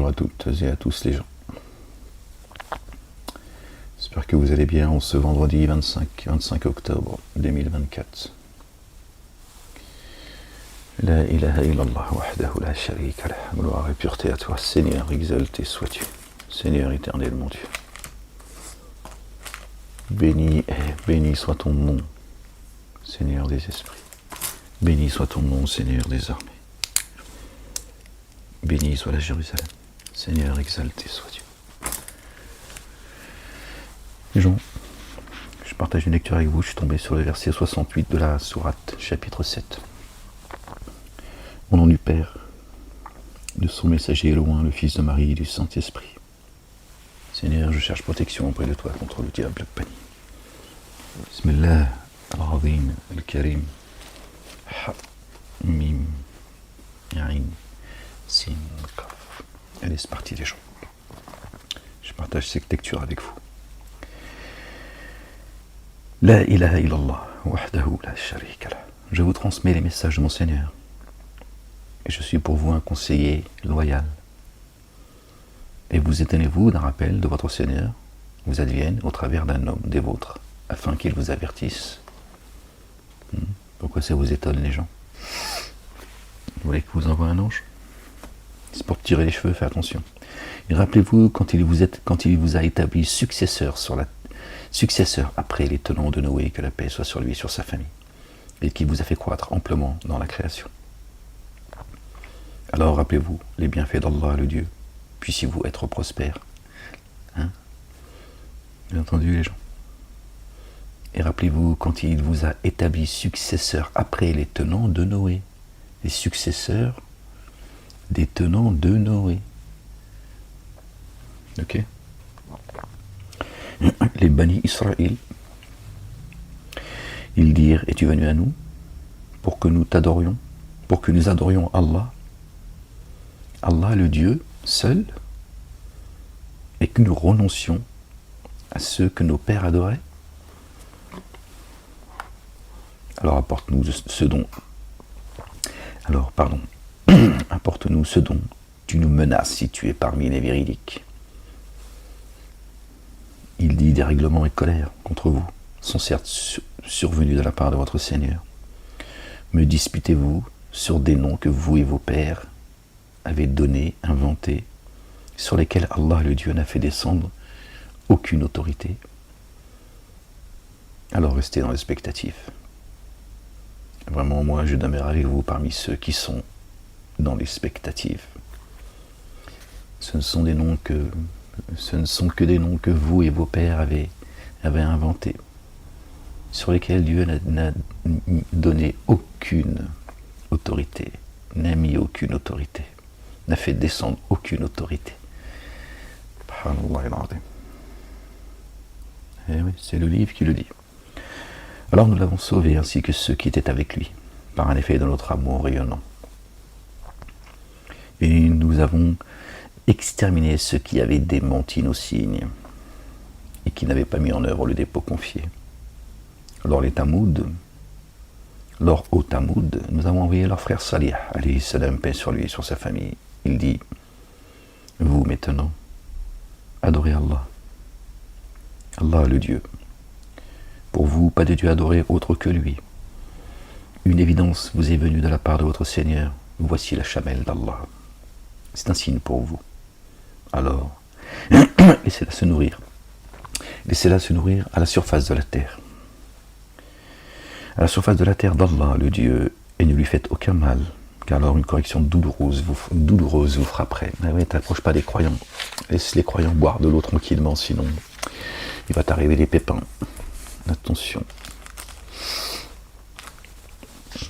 Bonjour à toutes et à tous les gens. J'espère que vous allez bien en ce vendredi 25 octobre 2024. La ilaha illallah wahdahu la sharika lah. Gloire et pureté à toi, Seigneur, exalté sois-tu, Seigneur éternel mon Dieu. Béni soit ton nom, Seigneur des esprits. Béni soit ton nom, Seigneur des armées. Béni soit la Jérusalem, Seigneur exalté sois-tu. Les gens, je partage une lecture avec vous, je suis tombé sur le verset 68 de la sourate, chapitre 7. Au nom du Père, de son messager loin, le Fils de Marie et du Saint-Esprit. Seigneur, je cherche protection auprès de toi contre le diable le panier. Bismillah al-Azim al-Karim. Ha, Mim, Yain, Sin, Kaf. Allez, c'est parti les gens. Je partage cette lecture avec vous. La ilaha illallah, wahdahu la sharika lah. Je vous transmets les messages de mon Seigneur. Et je suis pour vous un conseiller loyal. Et vous étonnez-vous d'un rappel de votre Seigneur, vous advienne au travers d'un homme des vôtres, afin qu'il vous avertisse. Pourquoi ça vous étonne les gens? Vous voulez que vous envoie un ange? C'est pour tirer les cheveux, faites attention. Et rappelez-vous quand il vous a établi successeur après les tenants de Noé, que la paix soit sur lui et sur sa famille, et qui vous a fait croître amplement dans la création. Alors rappelez-vous les bienfaits d'Allah le Dieu, puissiez-vous être prospères. Bien entendu les gens. Et rappelez-vous quand il vous a établi successeur après les tenants de Noé, les successeurs des tenants de Noé. Ok? Les Bani Israël, ils dirent, es-tu venu à nous pour que nous t'adorions, pour que nous adorions Allah, Allah le Dieu seul, et que nous renoncions à ceux que nos pères adoraient? Alors apporte-nous ce dont tu nous menaces si tu es parmi les véridiques. Il dit dérèglement et colère contre vous sont certes survenus de la part de votre Seigneur. Me disputez-vous sur des noms que vous et vos pères avez donnés, inventés, sur lesquels Allah le Dieu n'a fait descendre aucune autorité? Alors restez dans l'expectative. Vraiment, moi, je demeurerai avec vous parmi ceux qui sont dans l'expectative. Ce ne sont que des noms que vous et vos pères avez inventés, sur lesquels Dieu n'a donné aucune autorité, n'a mis aucune autorité, n'a fait descendre aucune autorité. Eh oui, c'est le livre qui le dit. Alors nous l'avons sauvé ainsi que ceux qui étaient avec lui, par un effet de notre amour rayonnant. Et nous avons exterminé ceux qui avaient démenti nos signes et qui n'avaient pas mis en œuvre le dépôt confié. Alors au Tamoud, nous avons envoyé leur frère Salih, alayhi salam, paix sur lui et sur sa famille. Il dit, vous maintenant, adorez Allah, Allah le Dieu. Pour vous, pas de Dieu adoré autre que lui. Une évidence vous est venue de la part de votre Seigneur. Voici la chamelle d'Allah. C'est un signe pour vous. Alors, laissez-la se nourrir. Laissez-la se nourrir à la surface de la terre. À la surface de la terre d'Allah, le Dieu, et ne lui faites aucun mal, car alors une correction douloureuse vous frapperait. Mais oui, t'approches pas des croyants. Laisse les croyants boire de l'eau tranquillement, sinon il va t'arriver des pépins. Attention.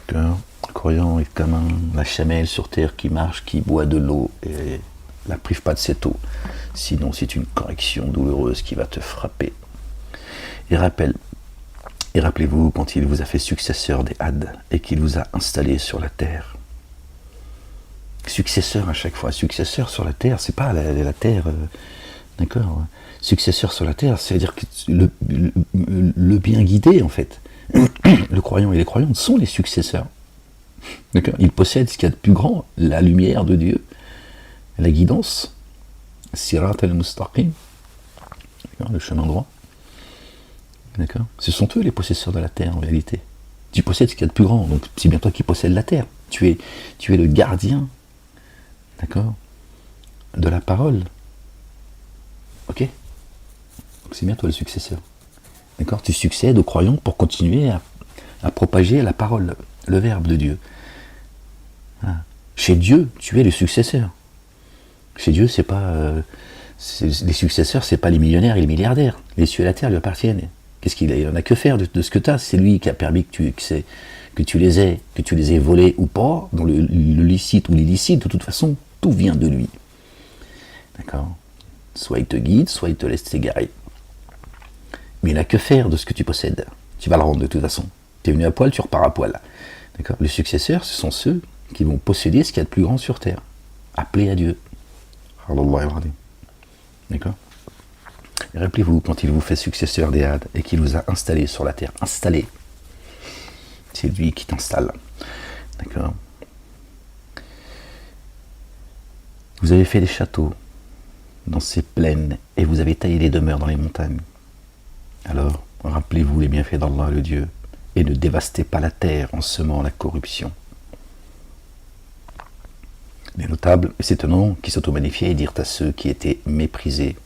Le croyant est comme la chamelle sur terre qui marche, qui boit de l'eau et la prive pas de cette eau. Sinon, c'est une correction douloureuse qui va te frapper. Et rappelez-vous quand il vous a fait successeur des Had et qu'il vous a installé sur la terre. Successeur à chaque fois. Successeur sur la terre, c'est pas la terre. D'accord? Successeur sur la terre, c'est-à-dire que le bien guidé, en fait. Le croyant et les croyantes sont les successeurs. D'accord? Ils possèdent ce qu'il y a de plus grand, la lumière de Dieu, la guidance, Sirat al-Mustaqim, le chemin droit. D'accord. Ce sont eux les possesseurs de la terre en réalité. Tu possèdes ce qu'il y a de plus grand, donc c'est bien toi qui possèdes la terre. Tu es le gardien, d'accord, de la parole. Ok. Donc c'est bien toi le successeur. D'accord. Tu succèdes aux croyants pour continuer à propager la parole, le verbe de Dieu. Ah. Chez Dieu, tu es le successeur. Chez Dieu, c'est pas les successeurs, c'est pas les millionnaires et les milliardaires. Les cieux et la terre lui appartiennent. Qu'est-ce qu'il a? Il en a que faire de ce que tu as. C'est lui qui a permis que tu les aies volés ou pas, dans le licite ou l'illicite. De toute façon, tout vient de lui. D'accord. Soit il te guide, soit il te laisse t'égarer. Mais il n'a que faire de ce que tu possèdes. Tu vas le rendre de toute façon. Tu es venu à poil, tu repars à poil. D'accord. Les successeurs, ce sont ceux qui vont posséder ce qu'il y a de plus grand sur terre. Appelés à Dieu. D'accord. Et rappelez-vous, quand il vous fait successeur des Hades et qu'il vous a installé sur la terre, installé, c'est lui qui t'installe. D'accord. Vous avez fait des châteaux dans ces plaines et vous avez taillé des demeures dans les montagnes. Alors, rappelez-vous les bienfaits d'Allah le Dieu et ne dévastez pas la terre en semant la corruption. Les notables, c'est étonnant, qui s'auto-magnifiaient et dirent à ceux qui étaient méprisés: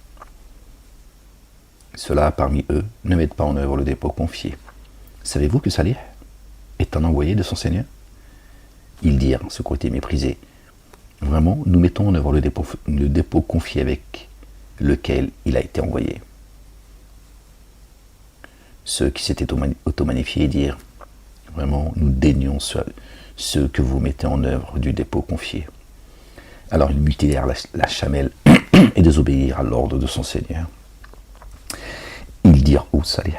ceux-là, parmi eux, ne mettent pas en œuvre le dépôt confié. Savez-vous que Salih est un envoyé de son Seigneur? Ils dirent, ceux qui ont été méprisés: vraiment, nous mettons en œuvre le dépôt confié avec lequel il a été envoyé. Ceux qui s'étaient auto-magnifiés dirent: vraiment, nous dénions ceux que vous mettez en œuvre du dépôt confié. Alors ils mutilèrent la chamelle et désobéirent à l'ordre de son Seigneur. Ils dirent: ô Salih,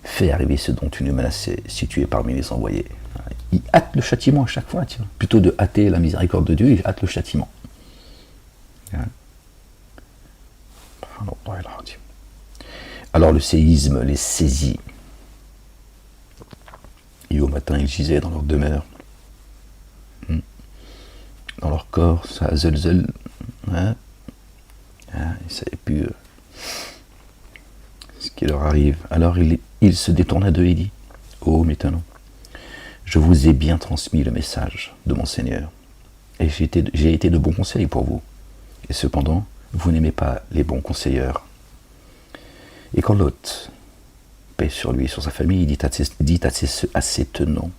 fais arriver ce dont tu nous menaçais si tu es parmi les envoyés. Il hâte le châtiment à chaque fois, tiens. Plutôt de hâter la miséricorde de Dieu, il hâte le châtiment. Alors le séisme les saisit. Et au matin, ils gisaient dans leur demeure. Dans leur corps, ça zelzel. Ils ne savaient plus ce qui leur arrive. Alors il se détourna d'eux et dit: ô maintenant, je vous ai bien transmis le message de mon Seigneur, et j'ai été de bons conseils pour vous. Et cependant, vous n'aimez pas les bons conseilleurs. Et quand Lot, paix sur lui et sur sa famille, dit à ses tenants: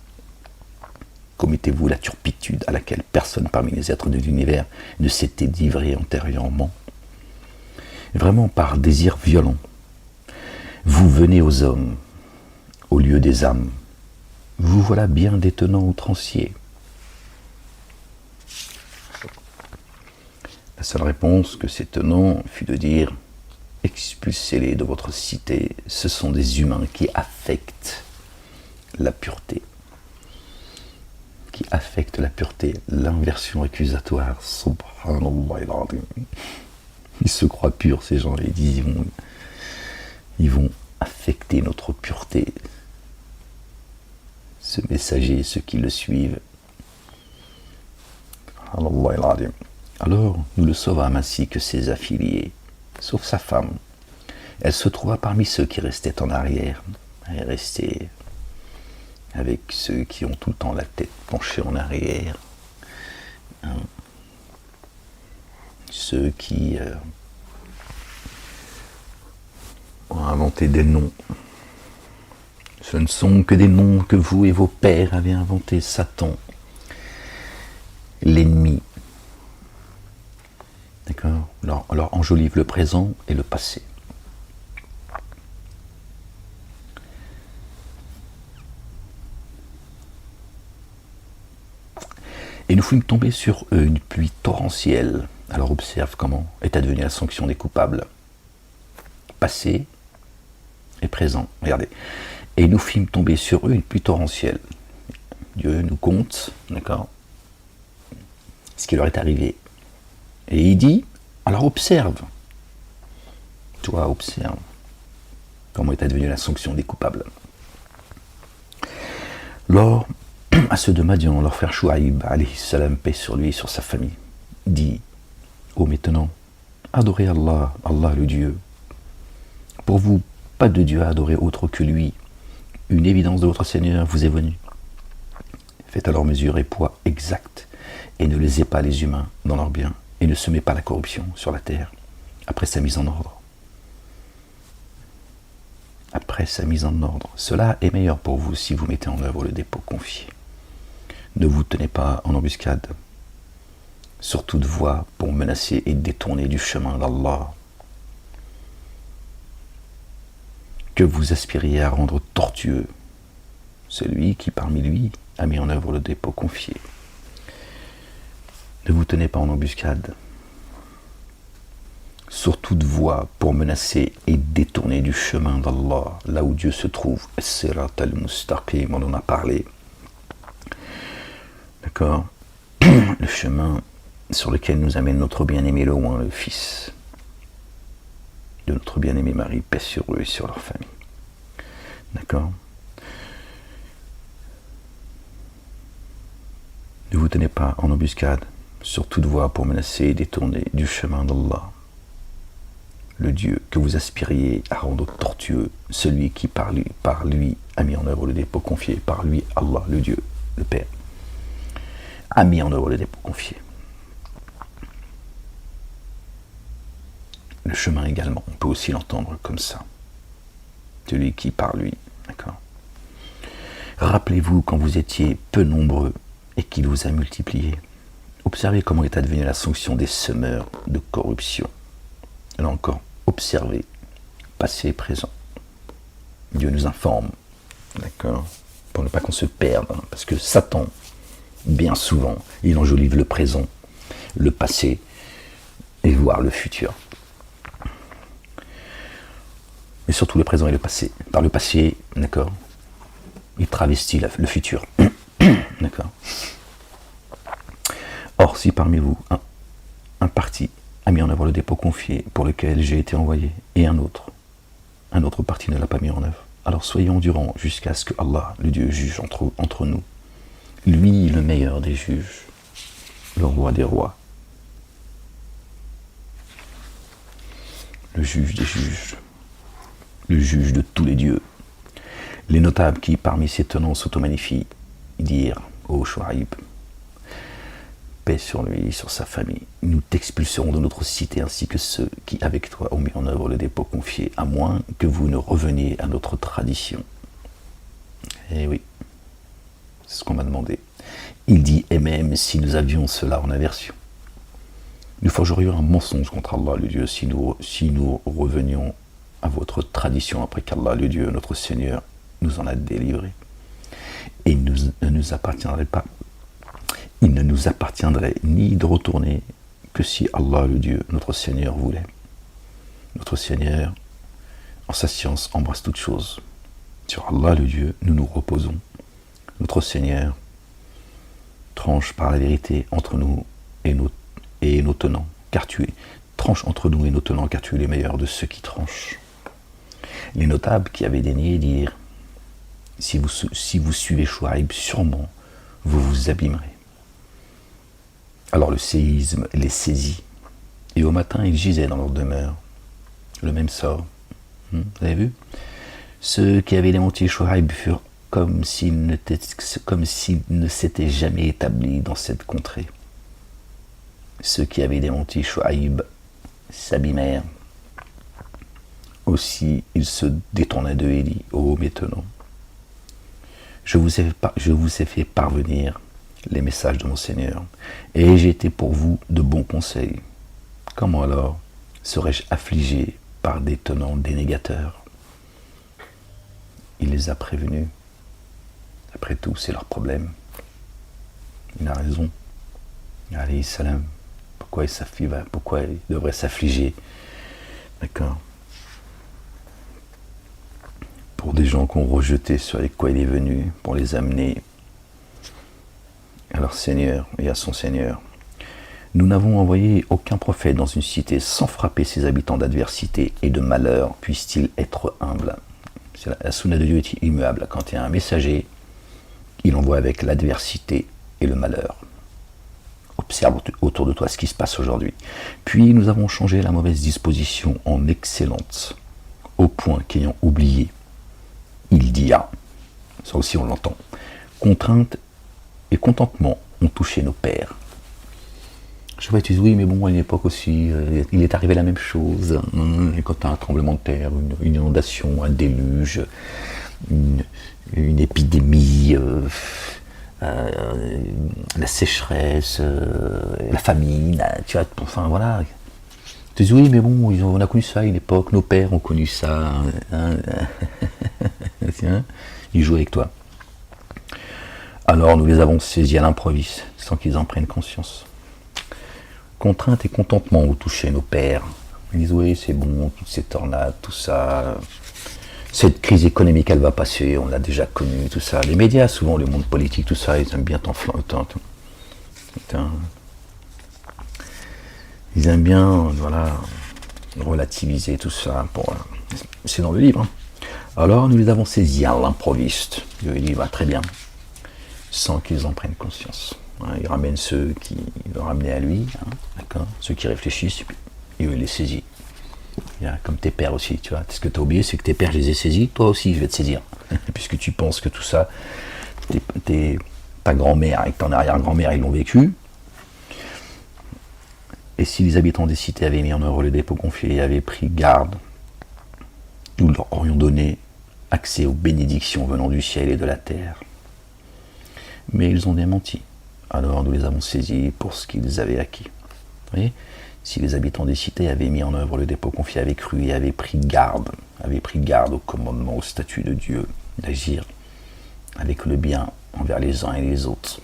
commettez-vous la turpitude à laquelle personne parmi les êtres de l'univers ne s'était livré antérieurement. Vraiment par désir violent, vous venez aux hommes, au lieu des âmes. Vous voilà bien des tenants outranciers. La seule réponse que ces tenants fut de dire: expulsez-les de votre cité, ce sont des humains qui affectent la pureté. Qui affectent la pureté, l'inversion accusatoire. Subhanallah. Ils se croient purs, ces gens, ils disent ils vont affecter notre pureté. Ce messager, ceux qui le suivent. Alors, nous le sauvâmes ainsi que ses affiliés, sauf sa femme. Elle se trouva parmi ceux qui restaient en arrière. Elle est restée avec ceux qui ont tout le temps la tête penchée en arrière. Ceux qui ont inventé des noms. Ce ne sont que des noms que vous et vos pères avez inventés. Satan, l'ennemi. D'accord. Alors enjolive le présent et le passé. Et nous fûmes tombés sur eux une pluie torrentielle. Alors observe comment est advenue la sanction des coupables. Passé et présent. Regardez. Et nous fîmes tomber sur eux une pluie torrentielle. Dieu nous compte, d'accord, ce qui leur est arrivé. Et il dit, alors observe. Toi, observe. Comment est advenue la sanction des coupables. Lors à ceux de Madian, leur frère Chouaïb, alayhi salam, paix sur lui et sur sa famille, dit: Oh, maintenant, adorez Allah, Allah le Dieu. Pour vous, pas de Dieu à adorer autre que lui. Une évidence de votre Seigneur vous est venue. Faites alors mesure et poids exact, et ne lésez pas les humains dans leurs biens, et ne semez pas la corruption sur la terre, après sa mise en ordre. Après sa mise en ordre, cela est meilleur pour vous si vous mettez en œuvre le dépôt confié. Ne vous tenez pas en embuscade, sur toute voie pour menacer et détourner du chemin d'Allah, que vous aspiriez à rendre tortueux celui qui parmi lui a mis en œuvre le dépôt confié. Ne vous tenez pas en embuscade, sur toute voie pour menacer et détourner du chemin d'Allah, là où Dieu se trouve. Sirat al-Mustaqim, on en a parlé. D'accord? Le chemin sur lequel nous amène notre bien-aimé le Oint, le fils de notre bien-aimé Marie, paix sur eux et sur leur famille. D'accord? Ne vous tenez pas en embuscade, sur toute voie pour menacer et détourner du chemin d'Allah, le Dieu que vous aspiriez à rendre tortueux, celui qui par lui a mis en œuvre le dépôt confié, par lui Allah, le Dieu, le Père, a mis en œuvre le dépôt confié. Le chemin également, on peut aussi l'entendre comme ça. Celui qui par lui, d'accord. Rappelez-vous quand vous étiez peu nombreux et qu'il vous a multiplié. Observez comment est advenue la sanction des semeurs de corruption. Là encore, observez, passé et présent. Dieu nous informe, d'accord, pour ne pas qu'on se perde, hein, parce que Satan, bien souvent, il enjolive le présent, le passé et voire le futur. Mais surtout le présent et le passé. Par le passé, d'accord, il travestit le futur. D'accord. Or, si parmi vous, un parti a mis en œuvre le dépôt confié pour lequel j'ai été envoyé, et un autre parti ne l'a pas mis en œuvre, alors soyez endurants jusqu'à ce que Allah, le Dieu, juge entre nous. Lui, le meilleur des juges, le roi des rois, le juge des juges, le juge de tous les dieux. Les notables qui, parmi ces tenants, s'automagnifient, dirent ô Chouaïb, paix sur lui, sur sa famille, nous t'expulserons de notre cité ainsi que ceux qui, avec toi, ont mis en œuvre le dépôt confié, à moins que vous ne reveniez à notre tradition. Eh oui, c'est ce qu'on m'a demandé. Il dit, et même si nous avions cela en aversion, nous forgerions un mensonge contre Allah, le Dieu, si nous revenions à votre tradition après qu'Allah, le Dieu, notre Seigneur, nous en a délivrés. Et il ne nous appartiendrait ni de retourner que si Allah, le Dieu, notre Seigneur, voulait. Notre Seigneur, en sa science, embrasse toutes choses. Sur Allah, le Dieu, nous nous reposons. Notre Seigneur tranche par la vérité entre nous et nos tenants, car tu es. Tranche entre nous et nos tenants, car tu es les meilleurs de ceux qui tranchent. Les notables qui avaient daigné dire, si vous suivez Chouaïb, sûrement vous vous abîmerez. Alors le séisme les saisit, et au matin ils gisaient dans leur demeure. Le même sort. Vous avez vu? Ceux qui avaient démenti Chouaïb furent comme s'ils ne s'étaient jamais établis dans cette contrée. Ceux qui avaient démenti Chouaïb s'abîmèrent. Aussi il se détourna d'eux et dit, ô mes tenants, je vous ai fait parvenir les messages de mon Seigneur, et j'ai été pour vous de bons conseils. Comment alors serais-je affligé par des tenants dénégateurs? Il les a prévenus. Après tout, c'est leur problème. Il a raison. Alayhi salam. Pourquoi il devrait s'affliger? D'accord. Pour des gens qui ont rejeté ce avec quoi il est venu, pour les amener à leur Seigneur et à son Seigneur. Nous n'avons envoyé aucun prophète dans une cité sans frapper ses habitants d'adversité et de malheur, puisse-t-il être humble. La sunna de Dieu est immuable. Quand il y a un messager, il envoie avec l'adversité et le malheur. observe autour de toi ce qui se passe aujourd'hui. Puis nous avons changé la mauvaise disposition en excellente, au point qu'ayant oublié, il dit ah, ça aussi on l'entend, contrainte et contentement ont touché nos pères. Je vois, tu dis oui, mais bon, à une époque aussi, il est arrivé la même chose. Et quand tu as un tremblement de terre, une inondation, un déluge, une épidémie, la sécheresse, la famine, tu vois, enfin voilà. Tu dis oui, mais bon, on a connu ça à une époque, nos pères ont connu ça. Ils jouent avec toi. Alors nous les avons saisis à l'improviste, sans qu'ils en prennent conscience. Contrainte et contentement ont touché nos pères. Ils disent oui, c'est bon, toutes ces tornades, tout ça. Cette crise économique, elle va passer, on l'a déjà connue, tout ça. Les médias, souvent, le monde politique, tout ça, ils aiment bien ils aiment bien, voilà, relativiser tout ça. C'est dans le livre. Hein. Alors, nous les avons saisis à l'improviste. Dieu dit, va très bien, sans qu'ils en prennent conscience. Hein, il ramène ceux qui le ramenaient à lui, hein, d'accord, ceux qui réfléchissent, et il les saisit. Comme tes pères aussi, tu vois. Ce que tu as oublié, c'est que tes pères, je les ai saisis, toi aussi, je vais te saisir. Puisque tu penses que tout ça, ta grand-mère et ton arrière-grand-mère, ils l'ont vécu. Et si les habitants des cités avaient mis en œuvre le dépôt confié et avaient pris garde, nous leur aurions donné accès aux bénédictions venant du ciel et de la terre. Mais ils ont démenti. Alors nous les avons saisis pour ce qu'ils avaient acquis. Vous voyez ? Si les habitants des cités avaient mis en œuvre le dépôt confié, avaient cru et avaient pris garde au commandement, au statut de Dieu, d'agir avec le bien envers les uns et les autres,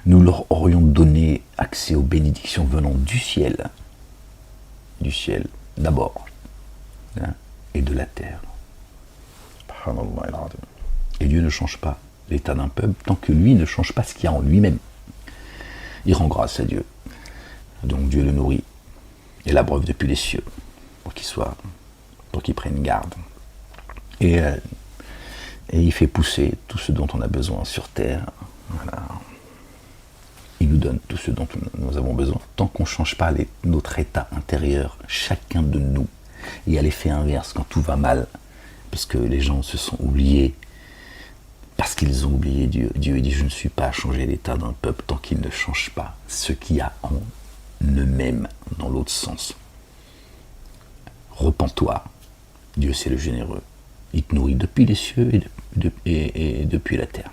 nous leur aurions donné accès aux bénédictions venant du ciel d'abord, hein, et de la terre. Et Dieu ne change pas l'état d'un peuple tant que lui ne change pas ce qu'il y a en lui-même. Il rend grâce à Dieu. Donc Dieu le nourrit et l'abreuve depuis les cieux pour qu'il prenne garde. Et il fait pousser tout ce dont on a besoin sur terre. Voilà. Il nous donne tout ce dont nous avons besoin tant qu'on ne change pas notre état intérieur, chacun de nous. Et à l'effet inverse, quand tout va mal, parce que les gens se sont oubliés, parce qu'ils ont oublié Dieu. Dieu dit, je ne suis pas à changer l'état d'un peuple tant qu'il ne change pas ce qu'il y a en eux-mêmes, dans l'autre sens. Repens-toi. Dieu, c'est le généreux. Il te nourrit depuis les cieux et depuis la terre.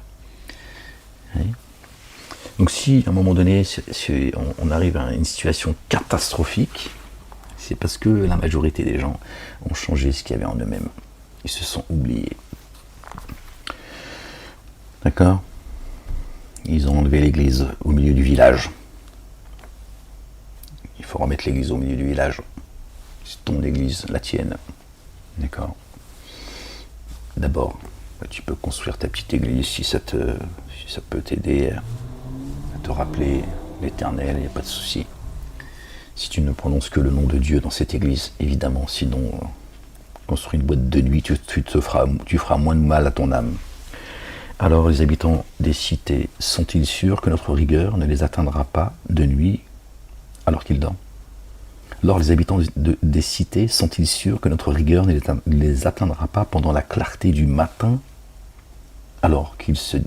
Oui. Donc si, à un moment donné, on arrive à une situation catastrophique, c'est parce que la majorité des gens ont changé ce qu'il y avait en eux-mêmes. Ils se sont oubliés. D'accord ? Ils ont enlevé l'église au milieu du village. Il faut remettre l'église au milieu du village. C'est ton église, la tienne. D'accord ? D'abord, tu peux construire ta petite église si ça peut t'aider à te rappeler l'Éternel, il n'y a pas de souci. Si tu ne prononces que le nom de Dieu dans cette église, évidemment, sinon, construire une boîte de nuit, tu feras moins de mal à ton âme. Alors les habitants des cités sont-ils sûrs que notre rigueur ne les atteindra pas de nuit alors qu'ils dorment ? Alors les habitants des cités sont-ils sûrs que notre rigueur ne les atteindra pas pendant la clarté du matin alors qu'ils se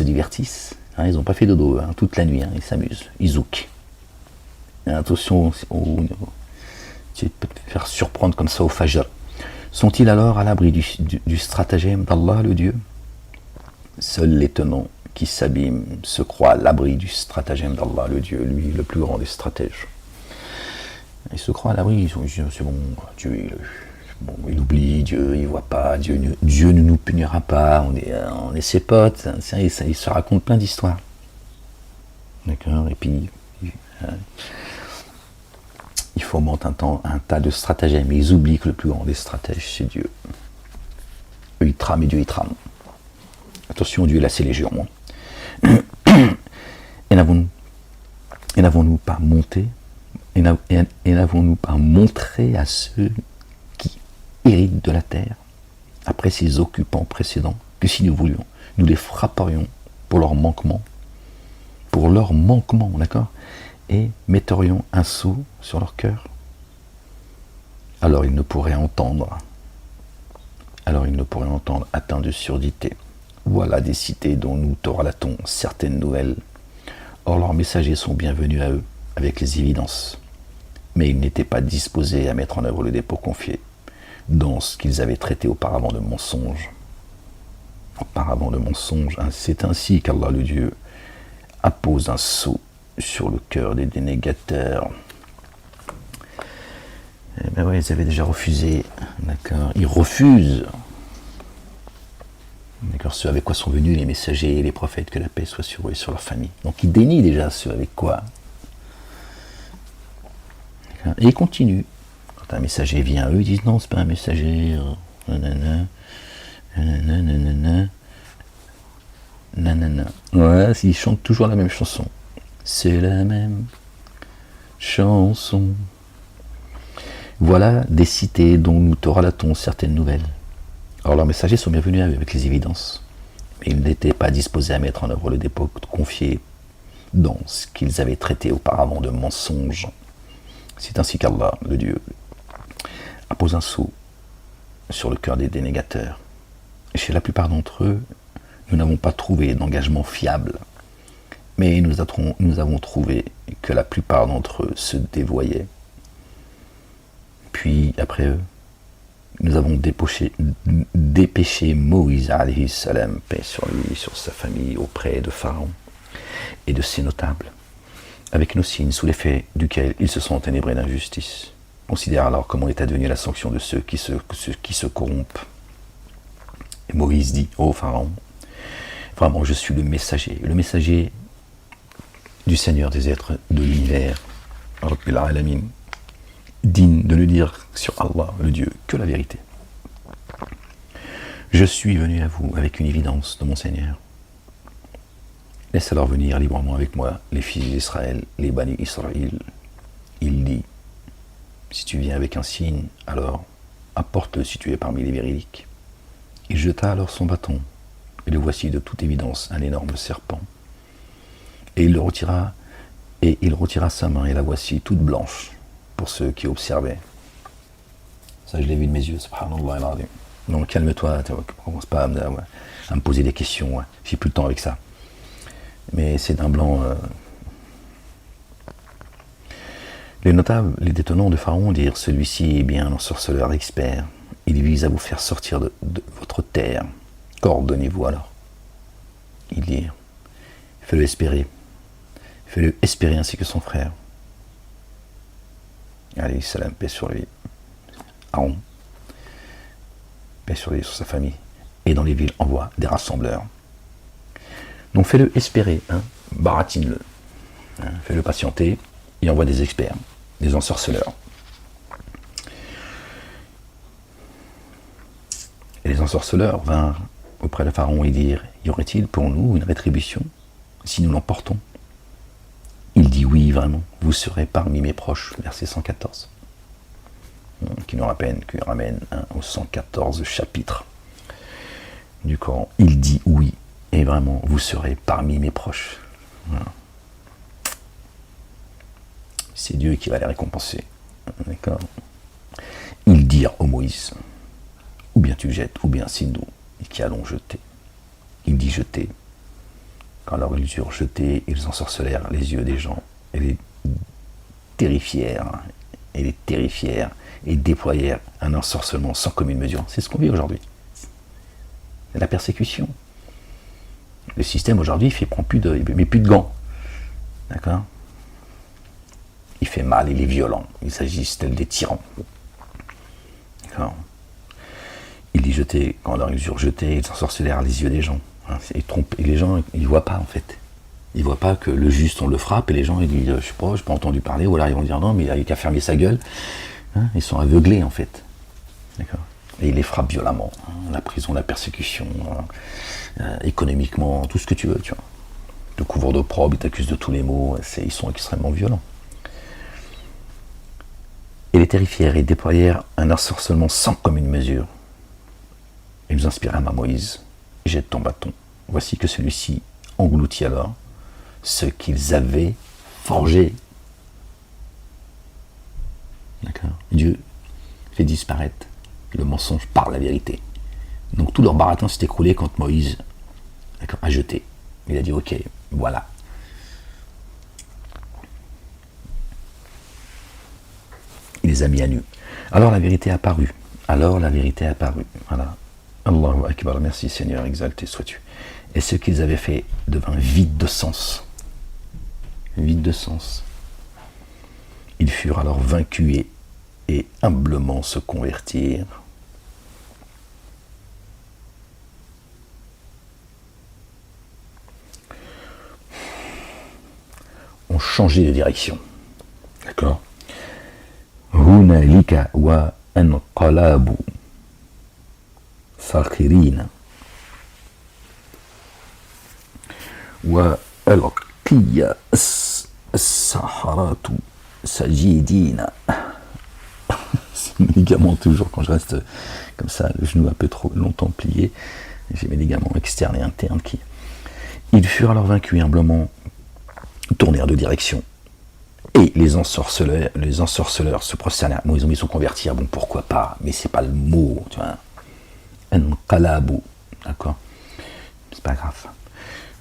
divertissent, hein, ils n'ont pas fait dodo toute la nuit, hein, ils s'amusent, ils zoukent. Attention, tu peux te faire surprendre comme ça au fajr. Sont-ils alors à l'abri du stratagème d'Allah, le Dieu ? Seul les tenants qui s'abîment se croient à l'abri du stratagème d'Allah, le Dieu, lui, le plus grand des stratèges. Ils se croient à l'abri, ils disent, c'est bon, Dieu, il oublie, Dieu, il ne voit pas, Dieu ne nous punira pas, on est ses potes, hein, il se raconte plein d'histoires. D'accord ? Et puis, ils fomentent un tas de stratagèmes, mais ils oublient que le plus grand des stratèges, c'est Dieu. Eux, ils trament et Dieu, il trame. Attention, Dieu, là, c'est les géants. Et n'avons-nous pas monté, et n'avons-nous pas montré à ceux qui héritent de la terre, après ces occupants précédents, que si nous voulions, nous les frapperions pour leur manquement, pour leur manquement, d'accord, et metterions un sceau sur leur cœur. Alors ils ne pourraient entendre, atteints de surdité. Voilà des cités dont nous te relatons certaines nouvelles. Or leurs messagers sont bienvenus à eux, avec les évidences. Mais ils n'étaient pas disposés à mettre en œuvre le dépôt confié, dans ce qu'ils avaient traité auparavant de mensonge. C'est ainsi qu'Allah le Dieu appose un sceau sur le cœur des dénégateurs. Eh ben ouais, ils avaient déjà refusé, d'accord. Ils refusent, d'accord, ceux avec quoi sont venus les messagers et les prophètes, que la paix soit sur eux et sur leur famille. Donc ils dénient déjà ceux avec quoi. D'accord. Et ils continuent. Quand un messager vient à eux, ils disent non, c'est pas un messager. Nanana. Ouais, ils chantent toujours la même chanson. C'est la même chanson. Voilà des cités dont nous te relatons certaines nouvelles. Alors leurs messagers sont bienvenus avec les évidences, mais ils n'étaient pas disposés à mettre en œuvre le dépôt confié dans ce qu'ils avaient traité auparavant de mensonge. C'est ainsi qu'Allah, le Dieu, appose un sceau sur le cœur des dénégateurs. Et chez la plupart d'entre eux, nous n'avons pas trouvé d'engagement fiable, mais nous avons trouvé que la plupart d'entre eux se dévoyaient. Puis, après eux, nous avons dépêché Moïse, alayhi salam, paix sur lui, sur sa famille, auprès de Pharaon et de ses notables, avec nos signes sous l'effet duquel ils se sont enténébrés d'injustice. Considère alors comment est advenue la sanction de ceux qui se corrompent. Et Moïse dit, ô Pharaon, vraiment je suis le messager du Seigneur des êtres de l'univers, Rabbil Alamin, digne de ne dire sur Allah, le Dieu, que la vérité. Je suis venu à vous avec une évidence de mon Seigneur. Laisse alors venir librement avec moi les fils d'Israël, les Bani Israël. Il dit, si tu viens avec un signe, alors apporte-le si tu es parmi les véridiques. Il jeta alors son bâton, et le voici de toute évidence un énorme serpent. Et il retira sa main, et la voici toute blanche, pour ceux qui observaient. Ça, je l'ai vu de mes yeux, subhanallah al-azim. Donc calme-toi, commence pas à me poser des questions, hein. J'ai plus le temps avec ça. Mais c'est d'un blanc. Les notables, les détenants de Pharaon dirent, celui-ci est bien un ensorceleur expert. Il vise à vous faire sortir de votre terre. Qu'ordonnez-vous alors? Ils dirent, fais-le espérer ainsi que son frère. Alayhi salam, paix sur lui. Aaron, paix sur lui, sur sa famille. Et dans les villes, envoie des rassembleurs. Donc fais-le espérer, hein, baratine-le. Hein, fais-le patienter et envoie des experts, des ensorceleurs. Et les ensorceleurs vinrent auprès de Pharaon et dirent, y aurait-il pour nous une rétribution si nous l'emportons? Il dit oui, vraiment, vous serez parmi mes proches, verset 114. Qui nous ramène au 114 chapitre du Coran. Il dit oui, et vraiment, vous serez parmi mes proches. Voilà. C'est Dieu qui va les récompenser. D'accord. Ils dirent au Moïse, ou bien tu jettes, ou bien c'est nous qui allons jeter. Il dit jeter. Quand alors ils eurent jeté, ils ensorcelèrent les yeux des gens, et les terrifièrent, et déployèrent un ensorcellement sans commune mesure. C'est ce qu'on vit aujourd'hui. C'est la persécution. Le système aujourd'hui, il met plus de gants. D'accord? Il fait mal, il est violent. Il s'agit tel des tyrans. D'accord? Il dit jeter, quand alors ils eurent jeté, ils ensorcelèrent les yeux des gens. Et les gens, ils ne voient pas en fait. Ils ne voient pas que le juste, on le frappe, et les gens, ils disent, je sais pas, je n'ai pas entendu parler, ou alors ils vont dire non, mais il a qu'à fermer sa gueule. Hein, ils sont aveuglés en fait. D'accord. Et il les frappe violemment. Hein, la prison, la persécution, économiquement, tout ce que tu veux, tu vois. Te couvre d'opprobre, ils t'accusent de tous les maux, ils sont extrêmement violents. Et les terrifièrent et déployèrent un ensorcellement sans commune mesure. Ils inspirèrent à Moïse, jette ton bâton. Voici que celui-ci engloutit alors ce qu'ils avaient forgé. D'accord. Dieu fait disparaître le mensonge par la vérité. Donc tout leur baratin s'est écroulé quand Moïse a jeté. Il a dit ok, voilà. Il les a mis à nu. Alors la vérité est apparue. Voilà. Allahu Akbar, merci Seigneur, exalté sois-tu. Et ce qu'ils avaient fait devint vide de sens. Vide de sens. Ils furent alors vaincus et humblement se convertirent. Ont changé de direction. D'accord. Hunalika wa anqalabu sakhirin wa alqiya as-saharatu sajidina. C'est mes ligaments toujours quand je reste comme ça, le genou un peu trop longtemps plié. J'ai mes ligaments externes et internes qui. Ils furent alors vaincus et humblement tournèrent de direction. Et les ensorceleurs se prosternèrent. Bon, ils sont convertis, bon, pourquoi pas, mais c'est pas le mot, tu vois. Anqalabu, d'accord. C'est pas grave.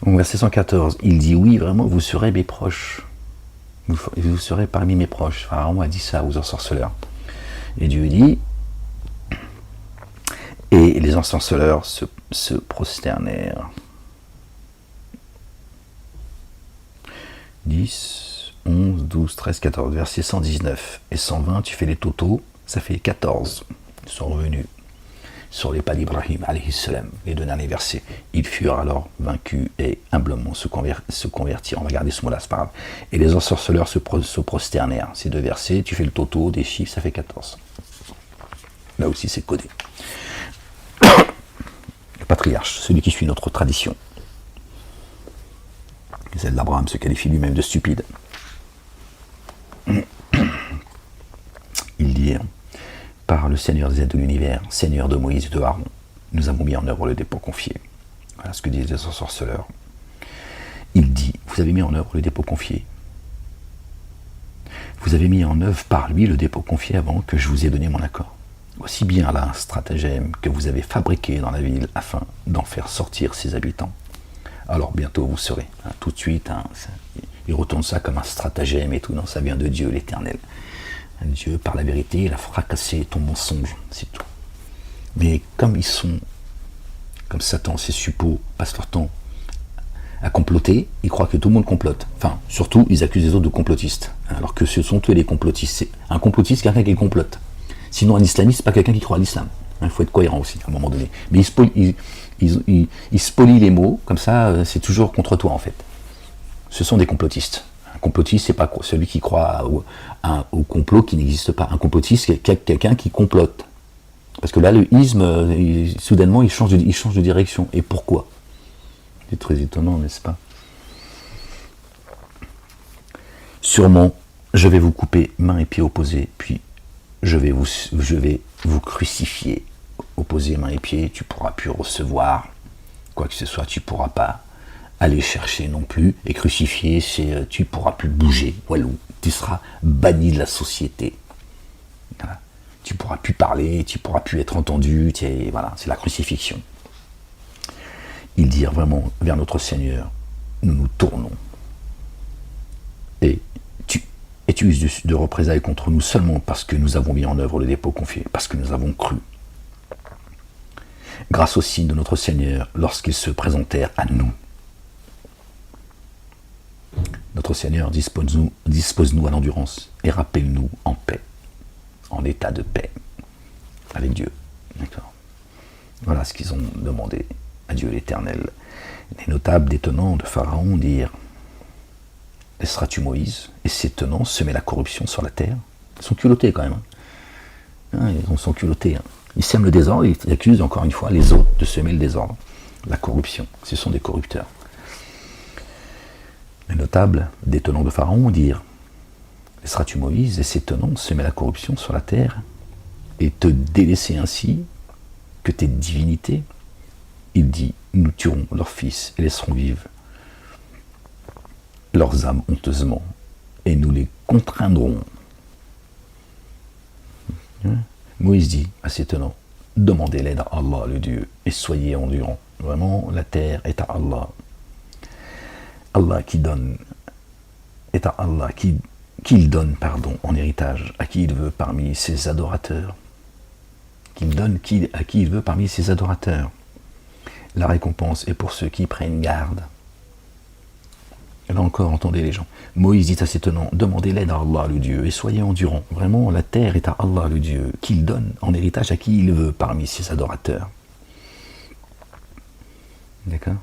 Bon, verset 114, il dit oui, vraiment, vous serez mes proches. Vous serez parmi mes proches. Pharaon a dit ça aux ensorceleurs. Et Dieu dit, et les ensorceleurs se prosternèrent. 10, 11, 12, 13, 14, verset 119 et 120, tu fais les totaux, ça fait 14. Ils sont revenus sur les pas d'Ibrahim, alayhi salam, les deux derniers versets. Ils furent alors vaincus et humblement se convertirent. On va garder ce mot-là, c'est pas grave. Et les ensorceleurs se prosternèrent. Ces deux versets, tu fais le totaux des chiffres, ça fait 14. Là aussi, c'est codé. Le patriarche, celui qui suit notre tradition. Celle d'Abraham se qualifie lui-même de stupide. Ils dirent, par le Seigneur des aides de l'univers, Seigneur de Moïse et de Aaron, nous avons mis en œuvre le dépôt confié. Voilà ce que disent les ensorceleurs. Il dit, vous avez mis en œuvre le dépôt confié. Vous avez mis en œuvre par lui le dépôt confié avant que je vous ai donné mon accord. Aussi bien là un stratagème que vous avez fabriqué dans la ville afin d'en faire sortir ses habitants. Alors bientôt vous saurez, tout de suite, il retourne ça comme un stratagème et tout, non, ça vient de Dieu l'Éternel. Dieu, par la vérité, il a fracassé ton mensonge, c'est tout. Mais comme ils sont, comme Satan, ces suppôts, passent leur temps à comploter, ils croient que tout le monde complote. Enfin, surtout, ils accusent les autres de complotistes, alors que ce sont eux les complotistes. Un complotiste, c'est quelqu'un qui complote. Sinon, un islamiste, c'est pas quelqu'un qui croit à l'islam. Il faut être cohérent aussi, à un moment donné. Mais ils spolient les mots, comme ça, c'est toujours contre toi, en fait. Ce sont des complotistes. Un complotiste, c'est pas celui qui croit au complot qui n'existe pas. Un complotiste, c'est quelqu'un qui complote. Parce que là, le isme, soudainement, il change de direction. Et pourquoi? C'est très étonnant, n'est-ce pas? Sûrement, je vais vous couper mains et pieds opposés, puis je vais vous crucifier. Opposer mains et pieds, tu ne pourras plus recevoir quoi que ce soit, tu ne pourras pas aller chercher non plus, et crucifier, c'est tu ne pourras plus bouger, walou, tu seras banni de la société. Voilà. Tu ne pourras plus parler, tu ne pourras plus être entendu, voilà, c'est la crucifixion. Ils dirent vraiment vers notre Seigneur, nous nous tournons. Et tu uses de représailles contre nous seulement parce que nous avons mis en œuvre le dépôt confié, parce que nous avons cru. Grâce au signe de notre Seigneur, lorsqu'ils se présentèrent à nous. Notre Seigneur, dispose-nous à l'endurance et rappelle-nous en paix, en état de paix avec Dieu. D'accord. Voilà ce qu'ils ont demandé à Dieu l'Éternel. Les notables des tenants de Pharaon dirent, laisseras-tu Moïse et ses tenants semer la corruption sur la terre? Ils sont culottés quand même. Ils sont culottés. Ils sèment le désordre, ils accusent encore une fois les autres de semer le désordre. La corruption, ce sont des corrupteurs. Les notables des tenants de Pharaon dirent, laisseras-tu Moïse et ses tenants semer la corruption sur la terre et te délaisser ainsi que tes divinités? Il dit, nous tuerons leurs fils et laisserons vivre leurs âmes honteusement, et nous les contraindrons. Moïse dit à ses tenants, demandez l'aide à Allah le Dieu, et soyez endurants. Vraiment, la terre est à Allah. Allah qui donne, est à Allah, qu'il donne, en héritage à qui il veut parmi ses adorateurs. Qu'il donne à qui il veut parmi ses adorateurs. La récompense est pour ceux qui prennent garde. Là encore, entendez les gens. Moïse dit à ses tenants, demandez l'aide à Allah le Dieu et soyez endurants. Vraiment, la terre est à Allah le Dieu, qu'il donne en héritage à qui il veut parmi ses adorateurs. D'accord?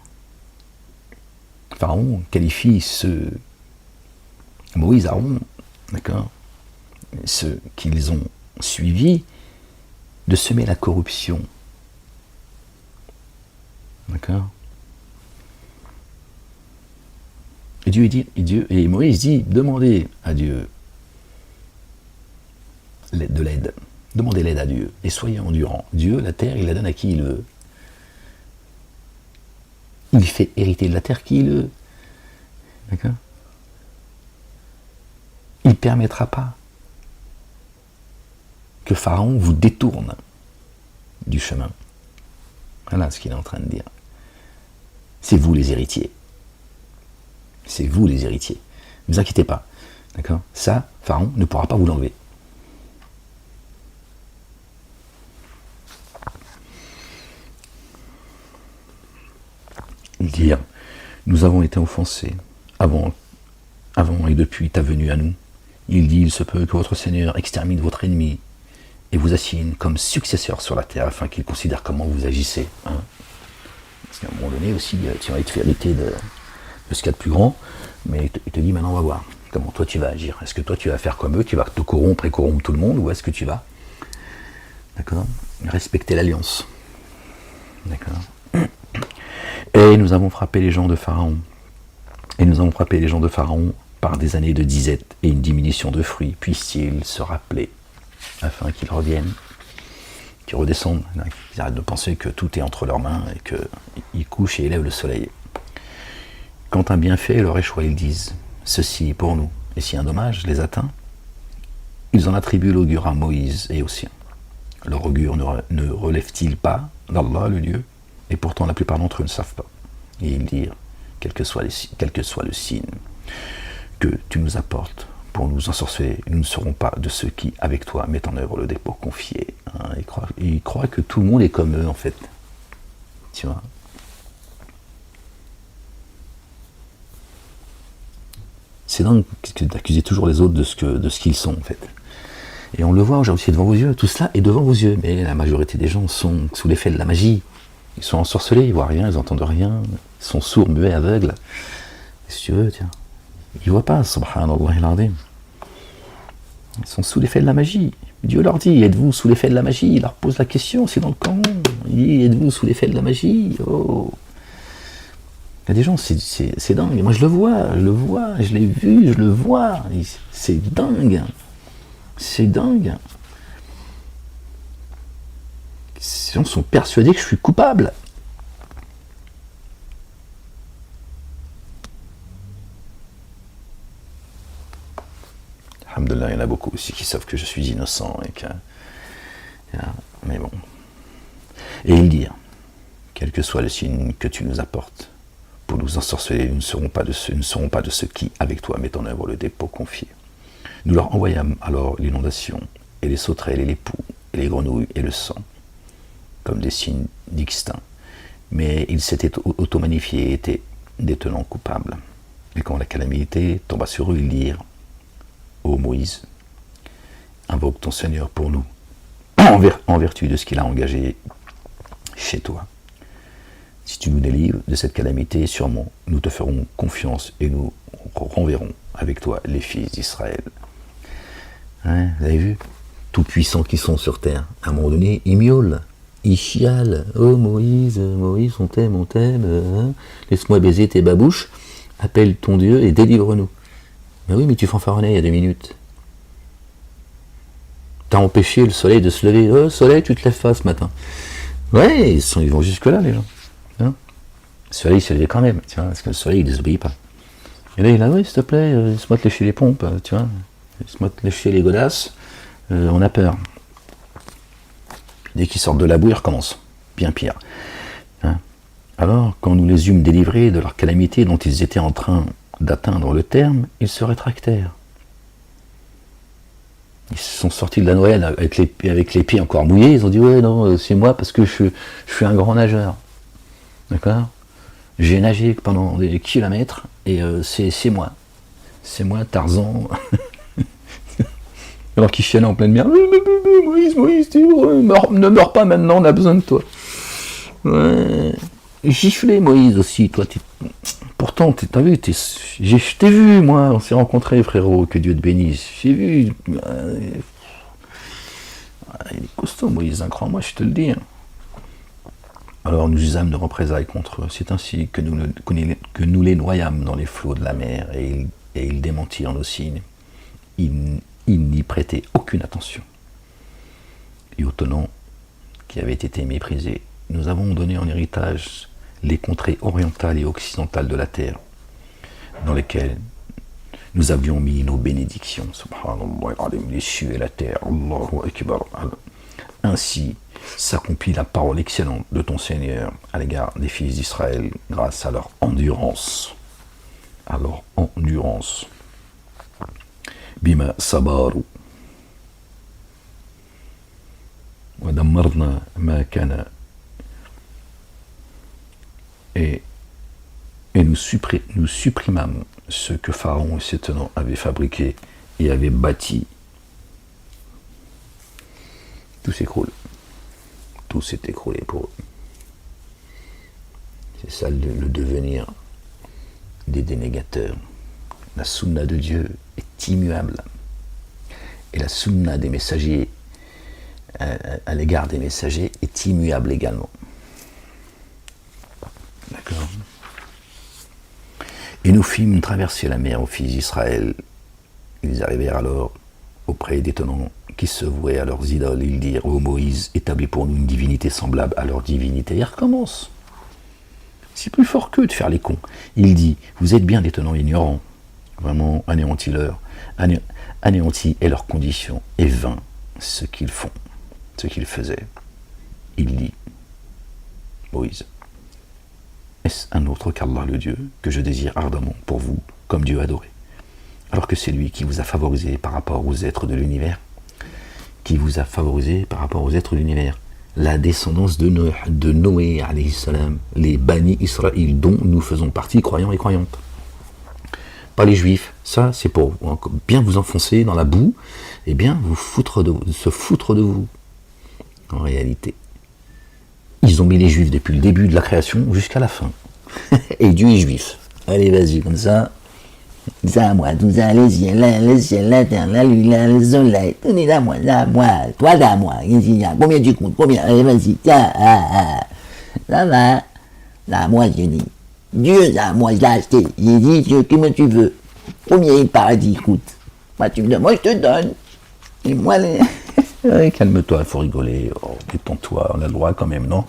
Pharaon qualifie Moïse, Aaron, d'accord, ceux qu'ils ont suivis, de semer la corruption. D'accord? Et Moïse dit, demandez à Dieu de l'aide. Demandez l'aide à Dieu et soyez endurants. Dieu, la terre, il la donne à qui il veut. Il fait hériter de la terre qui il veut. D'accord? Il ne permettra pas que Pharaon vous détourne du chemin. Voilà ce qu'il est en train de dire. C'est vous les héritiers. C'est vous les héritiers. Ne vous inquiétez pas. D'accord? Ça, Pharaon ne pourra pas vous l'enlever. Dire, nous avons été offensés avant et depuis ta venue à nous. Il dit, il se peut que votre Seigneur extermine votre ennemi et vous assigne comme successeur sur la terre afin qu'il considère comment vous agissez. Hein. Parce qu'à un moment donné aussi, tu vas être fait hériter de ce qu'il y a de plus grand, mais il te dit, maintenant on va voir comment toi tu vas agir. Est-ce que toi tu vas faire comme eux, tu vas te corrompre et corrompre tout le monde, ou est-ce que tu vas, d'accord, respecter l'alliance. D'accord. Et nous avons frappé les gens de Pharaon. Et nous avons frappé les gens de Pharaon par des années de disette et une diminution de fruits. Puissent-ils se rappeler, afin qu'ils reviennent, qu'ils redescendent, qu'ils arrêtent de penser que tout est entre leurs mains et qu'ils couchent et élèvent le soleil. Quand un bienfait leur échoue, ils disent « Ceci est pour nous ». Et si un dommage les atteint, ils en attribuent l'augure à Moïse et aux siens. Leur augure ne relève-t-il pas d'Allah, le Dieu? Et pourtant, la plupart d'entre eux ne savent pas. Et ils disent, quel que soit le signe que tu nous apportes pour nous ensorceler, nous ne serons pas de ceux qui, avec toi, mettent en œuvre le dépôt confié. Hein, ils croient que tout le monde est comme eux, en fait. Tu vois? C'est dingue d'accuser toujours les autres de ce qu'ils sont, en fait. Et on le voit aujourd'hui, c'est devant vos yeux. Tout cela est devant vos yeux. Mais la majorité des gens sont sous l'effet de la magie. Ils sont ensorcelés, ils voient rien, ils entendent rien, ils sont sourds, muets, aveugles. Si tu veux, tiens. Ils ne voient pas, subhanallah al-azim. Ils sont sous l'effet de la magie. Dieu leur dit, êtes-vous sous l'effet de la magie? Il leur pose la question, c'est dans le Coran. Il dit, êtes-vous sous l'effet de la magie? Oh. Il y a des gens, c'est dingue. Moi je le vois, je l'ai vu, je le vois. C'est dingue. C'est dingue. Ces gens sont persuadés que je suis coupable. Alhamdulillah, il y en a beaucoup aussi qui savent que je suis innocent et que. Mais bon. Et il dit, quel que soit le signe que tu nous apportes, pour nous ensorceler, nous ne serons pas de ceux qui, avec toi, mettent en œuvre le dépôt confié. Nous leur envoyâmes alors l'inondation, et les sauterelles et les poux, et les grenouilles et le sang, comme des signes distincts. Mais ils s'étaient auto-magnifiés et étaient des tenants coupables. Et quand la calamité tomba sur eux, ils dirent, ô Moïse, invoque ton Seigneur pour nous, en vertu de ce qu'il a engagé chez toi. Si tu nous délivres de cette calamité, sûrement, nous te ferons confiance et nous renverrons avec toi les fils d'Israël. Hein, vous avez vu? Tout puissants qui sont sur terre. À un moment donné, ils miaulent, ils chialent. Oh Moïse, on t'aime, hein, laisse-moi baiser tes babouches, appelle ton Dieu et délivre-nous. Mais oui, mais tu fanfaronnais il y a 2 minutes. T'as empêché le soleil de se lever. Oh soleil, tu te lèves pas ce matin. Ouais, ils vont jusque là les gens. Hein, le soleil se lève quand même, tu vois, parce que le soleil il désobéit pas. Et là, il a dit, oui, s'il te plaît, laisse-moi te lécher les pompes, tu vois, laisse-moi te lécher les godasses, on a peur. Dès qu'ils sortent de la boue, ils recommencent. Bien pire. Hein. Alors, quand nous les eûmes délivrés de leur calamité dont ils étaient en train d'atteindre le terme, ils se rétractèrent. Ils sont sortis de la Noël avec les pieds encore mouillés, ils ont dit, ouais, non, c'est moi parce que je suis un grand nageur. D'accord ? J'ai nagé pendant des kilomètres et c'est moi. C'est moi, Tarzan. Alors qu'il chialait en pleine mer. Moïse, ne meurs pas maintenant, on a besoin de toi. Ouais. Giflé, Moïse aussi, toi. Pourtant, t'as vu, je t'ai vu, moi, on s'est rencontrés, frérot, que Dieu te bénisse. J'ai vu. Il est costaud, Moïse, crois-moi, je te le dis. Alors nous usâmes de représailles contre eux. C'est ainsi que nous les noyâmes dans les flots de la mer, et ils démentirent nos signes. Ils n'y prêtaient aucune attention. Et au tenant qui avait été méprisé, nous avons donné en héritage les contrées orientales et occidentales de la terre, dans lesquelles nous avions mis nos bénédictions. Subhanallah, les cieux et la terre. Allahu Akbar. Ainsi s'accomplit la parole excellente de ton Seigneur à l'égard des fils d'Israël grâce à leur endurance. À leur endurance. Bima sabaru. Wa dammarna ma kana. Et nous supprimâmes ce que Pharaon et ses tenants avaient fabriqué et avaient bâti. Tout s'écroule. Tout s'est écroulé pour eux. C'est ça le devenir des dénégateurs. La sunna de Dieu est immuable. Et la sunna des messagers, à l'égard des messagers, est immuable également. D'accord. Et nous fîmes traverser la mer aux fils d'Israël. Ils arrivèrent alors auprès des tenants qui se vouaient à leurs idoles. Ils dirent, ô Moïse, établis pour nous une divinité semblable à leur divinité. Et recommence. C'est plus fort qu'eux de faire les cons. Il dit, vous êtes bien des tenants ignorants. Vraiment, anéantis est leur condition, et vain ce qu'ils font, ce qu'ils faisaient. Il dit, Moïse, est-ce un autre qu'Allah le Dieu, que je désire ardemment pour vous, comme Dieu adoré, alors que c'est lui qui vous a favorisé par rapport aux êtres de l'univers, qui vous a favorisé par rapport aux êtres de l'univers, la descendance de Noé, alayhi salam, les Bani Israël, dont nous faisons partie, croyants et croyantes. Pas les juifs, ça c'est pour bien vous enfoncer dans la boue, et bien se foutre de vous, en réalité. Ils ont mis les juifs depuis le début de la création jusqu'à la fin. Et Dieu est juif. Allez, vas-y, comme ça. À moi, tout ça, les ciels, la terre, la lune, le soleil, tout est à moi, toi à moi. Combien tu comptes? Combien? Allez, vas-y, tiens, ça va. Là, moi, je dis, Dieu, là, moi, je l'ai acheté. J'ai dit, Dieu, comment tu veux? Combien il paradis coûte? Moi, tu me donnes, moi, je te donne. Et moi, calme-toi, il faut rigoler. Oh, détends-toi, on a le droit quand même, non?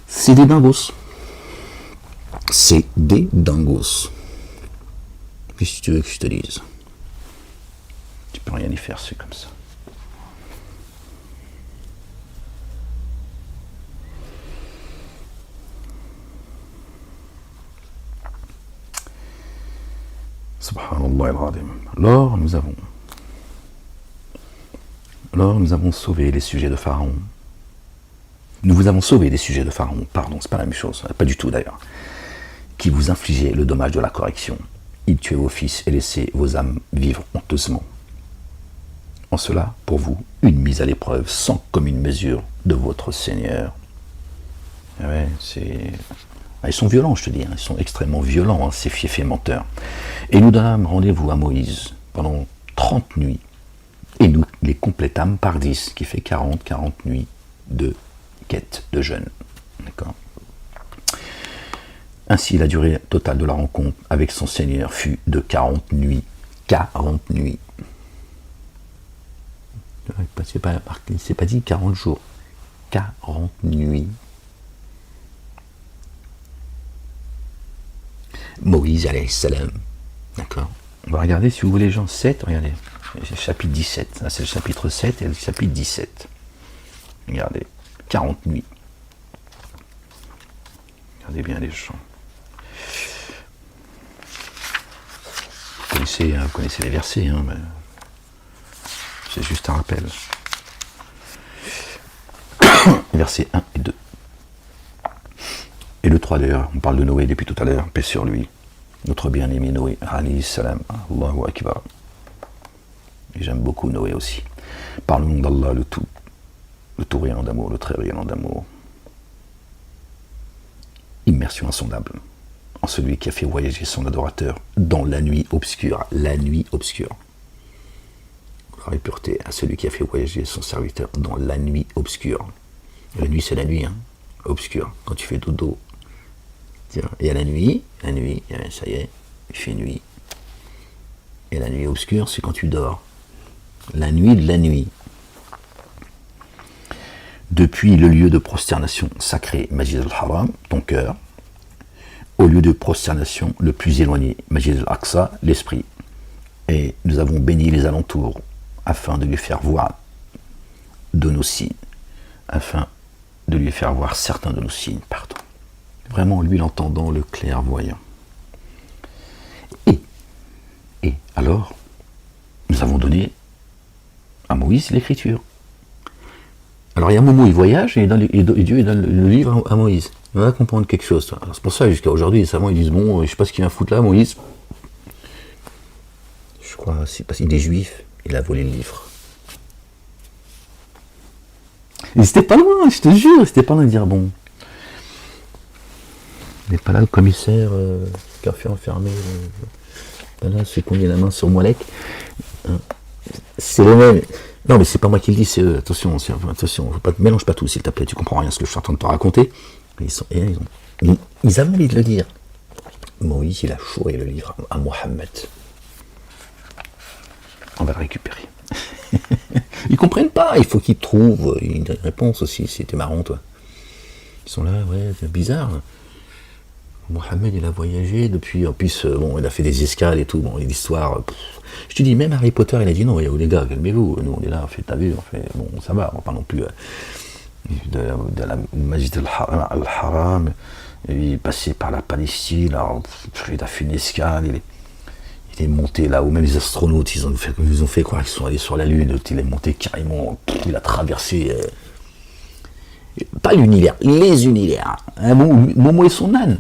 C'est des dingos. C'est des dingos. Qu'est-ce que tu veux que je te dise? Tu peux rien y faire, c'est comme ça. Subhanallah al-Azim. Alors nous avons sauvé les sujets de Pharaon. Nous vous avons sauvé des sujets de Pharaon, pardon, c'est pas la même chose, pas du tout d'ailleurs, qui vous infligeaient le dommage de la correction. Il tuait vos fils et laissait vos âmes vivre honteusement. En cela, pour vous, une mise à l'épreuve sans commune mesure de votre Seigneur. Ouais, ils sont violents, je te dis, ils sont extrêmement violents, ces fiefs et menteurs. Et nous donnâmes rendez-vous à Moïse pendant 30 nuits, et nous les complétâmes par 10, qui fait 40 nuits de quête de jeûne. D'accord. Ainsi, la durée totale de la rencontre avec son Seigneur fut de 40 nuits. 40 nuits. C'est pas dit 40 jours. 40 nuits. Moïse alayhi salam. D'accord. On va regarder, si vous voulez, Jean 7, regardez. C'est le chapitre 17. Là, c'est le chapitre 7 et le chapitre 17. Regardez. 40 nuits. Regardez bien les chants. Vous connaissez les versets, hein, mais c'est juste un rappel. Versets 1 et 2. Et le 3 d'ailleurs, on parle de Noé depuis tout à l'heure, paix sur lui. Notre bien-aimé Noé, alayhi salam, Allahu Akbar. Et j'aime beaucoup Noé aussi. Par le nom d'Allah, le tout riant d'amour, le très riant d'amour. Immersion insondable en celui qui a fait voyager son adorateur dans la nuit obscure. La nuit obscure. Gloire et pureté à celui qui a fait voyager son serviteur dans la nuit obscure. La nuit, c'est la nuit, hein, obscure. Quand tu fais dodo, tiens, il y a la nuit, ça y est, il fait nuit. Et la nuit obscure, c'est quand tu dors. La nuit de la nuit. Depuis le lieu de prosternation sacré, Masjid al-Haram, ton cœur, au lieu de prosternation le plus éloigné, Masjid al-Aqsa, l'esprit. Et nous avons béni les alentours afin de lui faire voir de nos signes, afin de lui faire voir certains de nos signes, pardon. Vraiment, lui l'entendant, le clairvoyant. Et alors, nous avons donné à Moïse l'écriture. Alors il y a un moment où il voyage et Dieu donne le livre à Moïse. Il va comprendre quelque chose. Alors, c'est pour ça jusqu'à aujourd'hui, les savants ils disent bon, je sais pas ce qu'il vient foutre là, Moïse. Je crois, c'est parce qu'il est juif, il a volé le livre. Et c'était pas loin, je te jure, c'était pas loin de dire bon. Il n'est pas là le commissaire qui a fait enfermer. Pas là, celui qu'on met la main sur Molek. C'est le même. Non, mais c'est pas moi qui le dis, c'est eux. Attention, mélange pas tout, s'il te plaît, tu comprends rien ce que je suis en train de te raconter. Ils avaient envie de le dire. Moïse, il a chouré le livre à Mohammed. On va le récupérer. Ils comprennent pas, il faut qu'ils trouvent une réponse aussi. C'était marrant, toi. Ils sont là, ouais, c'est bizarre. Mohammed, il a voyagé depuis, en plus, bon, il a fait des escales et tout, bon, l'histoire. Je te dis, même Harry Potter, il a dit non, les gars, calmez-vous, nous on est là, on fait, t'as vu, on fait, bon, ça va, on parle non plus de la Masjid al-Haram, il est passé par la Palestine, alors, il a fait une escale, il est monté là où même les astronautes, ils ont fait croire qu'ils sont allés sur la Lune, il est monté carrément, il a traversé, pas l'univers, les univers, hein, Momo et son âne.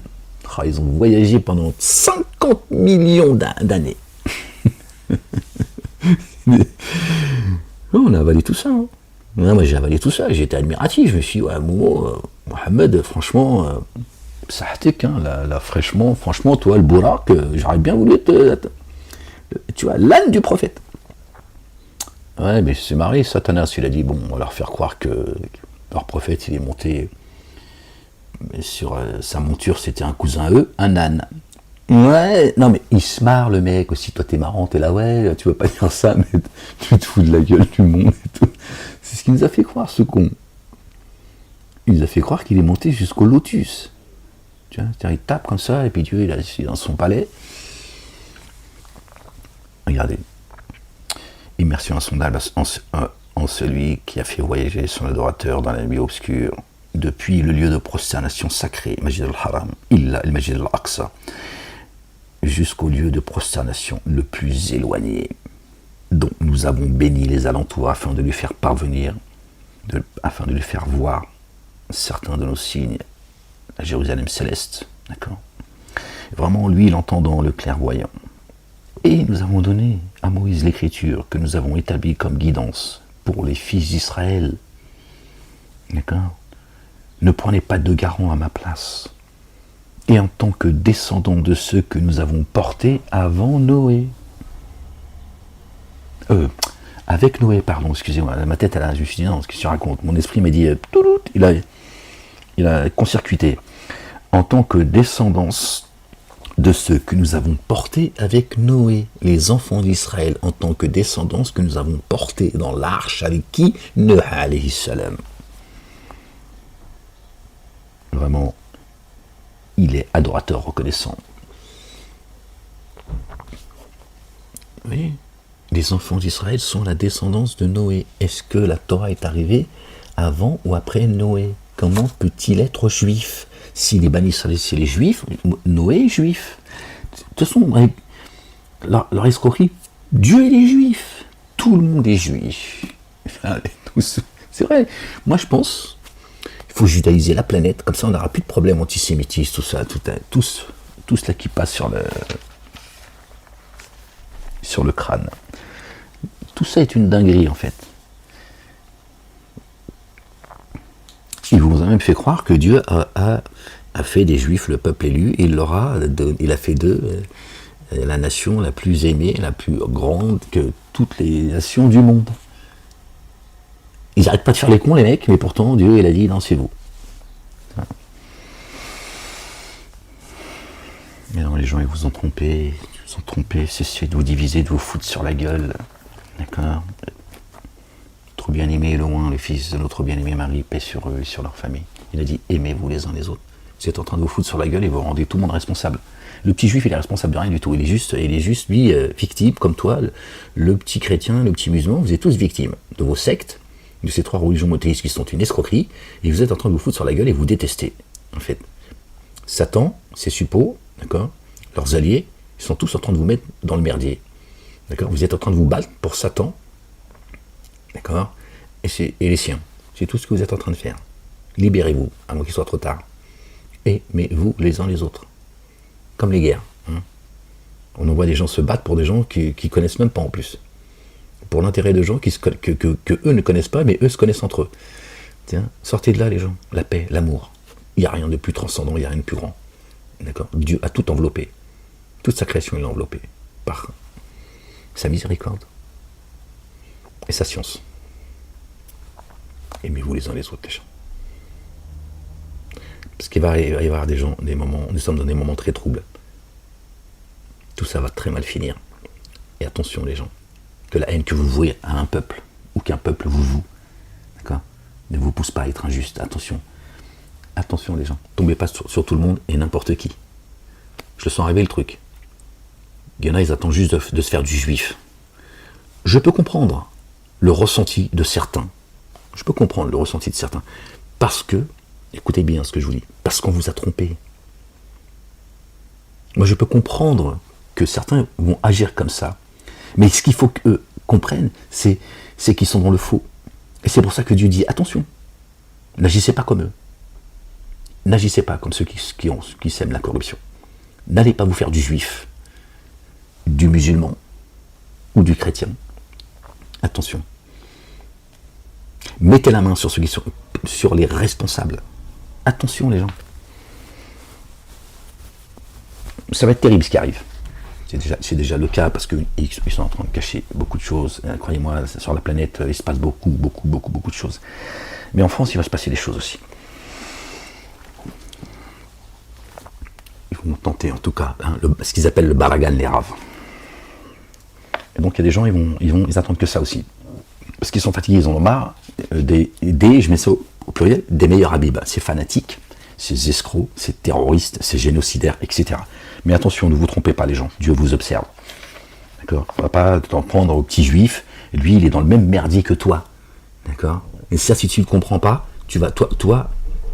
Oh, ils ont voyagé pendant 50 millions d'années. On a avalé tout ça. Hein. Moi j'ai avalé tout ça, j'étais admiratif. Je me suis dit, ouais, Mohamed, franchement, ça hâtique, hein, là, fraîchement, franchement, toi, le Bourak, j'aurais bien voulu tu vois, l'âne du prophète. Ouais, mais c'est marré, Satanas, il a dit, bon, on va leur faire croire que leur prophète, il est monté. Mais sur sa monture, c'était un cousin à eux, un âne. Ouais, non mais il se marre le mec aussi, toi t'es marrant, t'es là, ouais, tu veux pas dire ça, mais tu te fous de la gueule du monde et tout. C'est ce qu'il nous a fait croire, ce con. Il nous a fait croire qu'il est monté jusqu'au lotus. Tu vois, c'est-à-dire il tape comme ça, et puis Dieu il est dans son palais. Regardez. Immersion insondable en celui qui a fait voyager son adorateur dans la nuit obscure. Depuis le lieu de prosternation sacré, Masjid al-Haram, le Masjid al-Aqsa, jusqu'au lieu de prosternation le plus éloigné, dont nous avons béni les alentours afin de lui faire parvenir, afin de lui faire voir certains de nos signes, la Jérusalem céleste, d'accord ? Vraiment, lui, l'entendant, le clairvoyant. Et nous avons donné à Moïse l'écriture que nous avons établie comme guidance pour les fils d'Israël, d'accord ? Ne prenez pas de garant à ma place. Et en tant que descendant de ceux que nous avons portés avant Noé. Avec Noé, pardon, excusez-moi, ma tête, je me suis dit, non, ce que tu racontes, mon esprit m'a dit, il a court-circuité. En tant que descendance de ceux que nous avons portés avec Noé, les enfants d'Israël, en tant que descendance que nous avons portés dans l'arche avec qui? Noé alayhi salam. Vraiment, il est adorateur reconnaissant. Oui. Les enfants d'Israël sont la descendance de Noé. Est-ce que la Torah est arrivée avant ou après Noé? Comment peut-il être juif? Si les Bani Israël, c'est les juifs, Noé est juif. De toute façon, leur escroquerie, Dieu il est juif. Tout le monde est juif. C'est vrai. Moi je pense, il faut judaïser la planète, comme ça on n'aura plus de problème antisémitisme, tout ça, tout cela qui passe sur le crâne. Tout ça est une dinguerie en fait. Il vous a même fait croire que Dieu a fait des Juifs le peuple élu, et il a fait d'eux la nation la plus aimée, la plus grande que toutes les nations du monde. Ils n'arrêtent pas de faire les cons les mecs, mais pourtant Dieu il a dit non c'est vous. Mais non, les gens ils vous ont trompé, cessez de vous diviser, de vous foutre sur la gueule. D'accord. Notre bien-aimé est loin, le fils de notre bien-aimé Marie, paix sur eux et sur leur famille. Il a dit aimez-vous les uns les autres. Vous êtes en train de vous foutre sur la gueule et vous rendez tout le monde responsable. Le petit juif il est responsable de rien du tout. Il est juste lui victime comme toi, le petit chrétien, le petit musulman. Vous êtes tous victimes de vos sectes, de ces trois religions monothéistes qui sont une escroquerie, et vous êtes en train de vous foutre sur la gueule et vous détestez. En fait, Satan, ses suppôts, d'accord, leurs alliés, ils sont tous en train de vous mettre dans le merdier. D'accord. Vous êtes en train de vous battre pour Satan, d'accord, et les siens. C'est tout ce que vous êtes en train de faire. Libérez-vous, avant qu'il soit trop tard. Aimez-vous les uns les autres. Comme les guerres. Hein. On envoie des gens se battre pour des gens qui connaissent même pas en plus. Pour l'intérêt de gens que eux ne connaissent pas, mais eux se connaissent entre eux. Tiens, sortez de là les gens. La paix, l'amour. Il n'y a rien de plus transcendant, il n'y a rien de plus grand. D'accord. Dieu a tout enveloppé. Toute sa création, il l'a enveloppée. Par sa miséricorde et sa science. Aimez-vous les uns les autres, les gens. Parce qu'il va y avoir des moments, nous sommes dans des moments très troubles. Tout ça va très mal finir. Et attention les gens, que la haine que vous vouez à un peuple, ou qu'un peuple vous voue, d'accord, ne vous pousse pas à être injuste. Attention. Attention les gens. Tombez pas sur tout le monde et n'importe qui. Je le sens arriver le truc. Il y en a, ils attendent juste de se faire du juif. Je peux comprendre le ressenti de certains. Je peux comprendre le ressenti de certains. Parce que, écoutez bien ce que je vous dis, parce qu'on vous a trompé. Moi, je peux comprendre que certains vont agir comme ça. Mais ce qu'il faut qu'eux comprennent, c'est qu'ils sont dans le faux. Et c'est pour ça que Dieu dit, attention, n'agissez pas comme eux. N'agissez pas comme ceux qui sèment la corruption. N'allez pas vous faire du juif, du musulman ou du chrétien. Attention. Mettez la main sur ceux qui sont sur les responsables. Attention les gens. Ça va être terrible ce qui arrive. C'est déjà le cas parce qu'ils sont en train de cacher beaucoup de choses. Croyez-moi, sur la planète, il se passe beaucoup de choses. Mais en France, il va se passer des choses aussi. Ils vont tenter en tout cas ce qu'ils appellent le baragan, les raves. Et donc il y a des gens, ils attendent que ça aussi. Parce qu'ils sont fatigués, ils en ont marre je mets ça au pluriel, des meilleurs habibs. Ces fanatiques, ces escrocs, ces terroristes, ces génocidaires, etc. Mais attention, ne vous trompez pas les gens, Dieu vous observe. D'accord. On ne va pas t'en prendre au petit juif, lui il est dans le même merdier que toi. D'accord. Et ça, si tu ne comprends pas, tu vas toi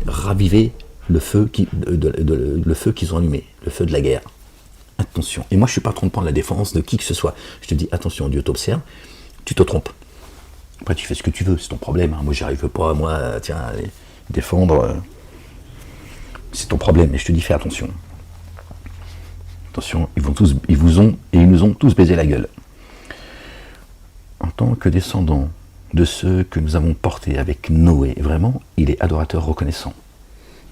raviver le feu le feu qu'ils ont allumé, le feu de la guerre. Attention. Et moi je suis pas en train de prendre la défense de qui que ce soit. Je te dis attention, Dieu t'observe, tu te trompes. Après tu fais ce que tu veux, c'est ton problème. Hein. Moi j'y arrive pas, défendre. C'est ton problème, mais je te dis fais attention. Attention, ils nous ont tous baisé la gueule. En tant que descendant de ceux que nous avons portés avec Noé, vraiment, il est adorateur reconnaissant.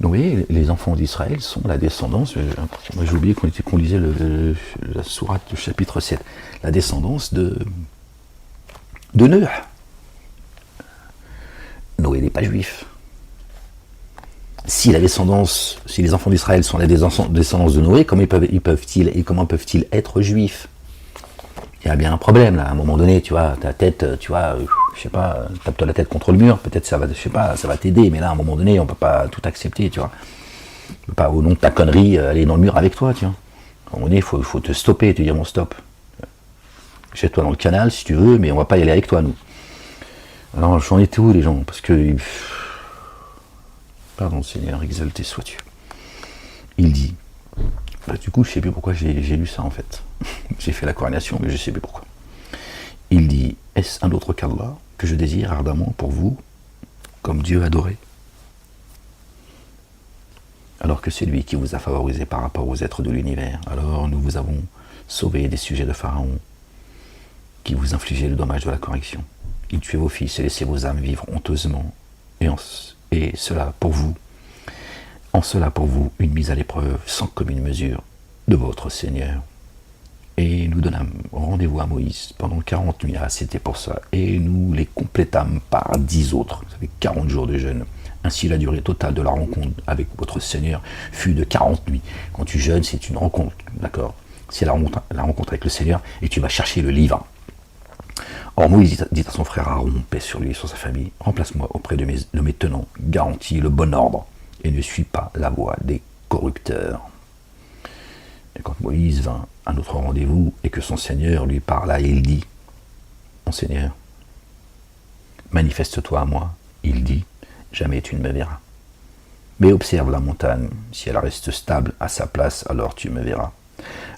Donc vous voyez, les enfants d'Israël sont la descendance, moi j'ai oublié qu'on lisait la sourate du chapitre 7, la descendance de Noé. Noé n'est pas juif. Si les enfants d'Israël sont la descendance de Noé, comment peuvent-ils être juifs? Il y a bien un problème là, à un moment donné, tu vois, ta tête, je sais pas, tape-toi la tête contre le mur, peut-être ça va t'aider, mais là, à un moment donné, on peut pas tout accepter, tu vois. On peut pas, au nom de ta connerie, aller dans le mur avec toi, tu vois. À un moment donné, il faut te stopper, te dire bon stop. Jette-toi dans le canal si tu veux, mais on va pas y aller avec toi, nous. Alors, j'en étais où, les gens? Parce que... Pardon, Seigneur, exalté sois-tu. Il dit... du coup, je sais plus pourquoi j'ai lu ça, en fait. J'ai fait la corrélation, mais je sais plus pourquoi. Il dit, est-ce un autre qu'Allah que je désire ardemment pour vous, comme Dieu adoré? Alors que c'est lui qui vous a favorisé par rapport aux êtres de l'univers. Alors nous vous avons sauvé des sujets de Pharaon, qui vous infligeaient le dommage de la correction. Il tuait vos fils et laissait vos âmes vivre honteusement, et cela pour vous, en cela pour vous, une mise à l'épreuve sans commune mesure de votre Seigneur. Et nous donnâmes rendez-vous à Moïse pendant 40 nuits, c'était pour ça, et nous les complétâmes par 10 autres, ça fait 40 jours de jeûne. Ainsi la durée totale de la rencontre avec votre Seigneur fut de 40 nuits. Quand tu jeûnes, c'est une rencontre, d'accord? C'est la rencontre avec le Seigneur, et tu vas chercher le livre. Or Moïse dit à son frère Aaron, paix sur lui et sur sa famille, remplace-moi auprès de mes tenants, garantis le bon ordre, et ne suis pas la voie des corrupteurs. Et quand Moïse vint à notre rendez-vous et que son Seigneur lui parla, il dit, mon Seigneur, manifeste-toi à moi. Il dit, jamais tu ne me verras. Mais observe la montagne, si elle reste stable à sa place, alors tu me verras.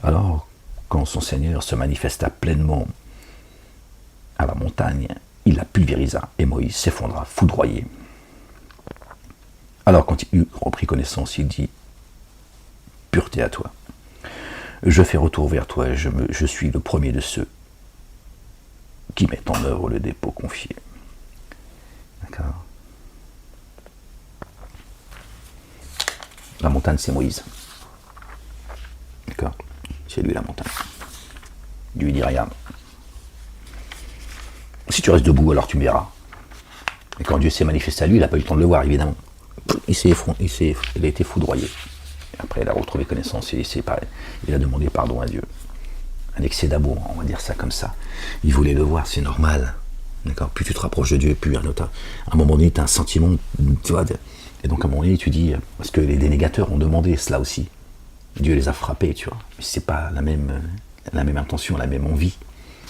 Alors, quand son Seigneur se manifesta pleinement à la montagne, il la pulvérisa, et Moïse s'effondra, foudroyé. Alors, quand il eut repris connaissance, il dit, pureté à toi. Je fais retour vers toi, et je suis le premier de ceux qui mettent en œuvre le dépôt confié. D'accord. La montagne, c'est Moïse. D'accord. C'est lui la montagne. Dieu dit, regarde. Si tu restes debout, alors tu me verras. Et quand Dieu s'est manifesté à lui, il n'a pas eu le temps de le voir, évidemment. Il a été foudroyé. Et après, il a retrouvé connaissance et il a demandé pardon à Dieu. Un excès d'amour, on va dire ça comme ça. Il voulait le voir, c'est normal. D'accord. Plus tu te rapproches de Dieu, plus à un moment donné, tu as un sentiment, tu vois. Et donc à un moment donné, tu dis, parce que les dénégateurs ont demandé cela aussi. Dieu les a frappés, tu vois. Mais c'est pas la même intention, la même envie.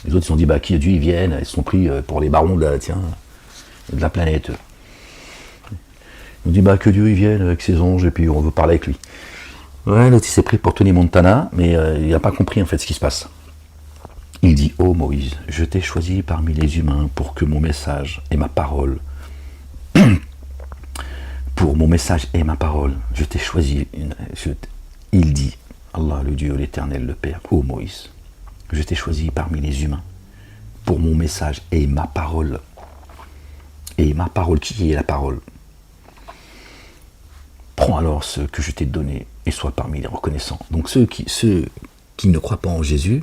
Les autres, ils ont dit, qui Dieu, ils viennent, ils se sont pris pour les barons de la planète. Ils ont dit, que Dieu, il vienne avec ses anges, et puis on veut parler avec lui. Ouais, l'autre, il s'est pris pour Tony Montana, mais il n'a pas compris, en fait, ce qui se passe. Il dit, ô Moïse, je t'ai choisi parmi les humains pour que mon message et ma parole, je t'ai choisi, il dit, Allah, le Dieu, l'Éternel, le Père, ô Moïse, je t'ai choisi parmi les humains pour mon message et ma parole. Et ma parole, qui est la parole? Prends alors ce que je t'ai donné et sois parmi les reconnaissants. Donc ceux qui ne croient pas en Jésus,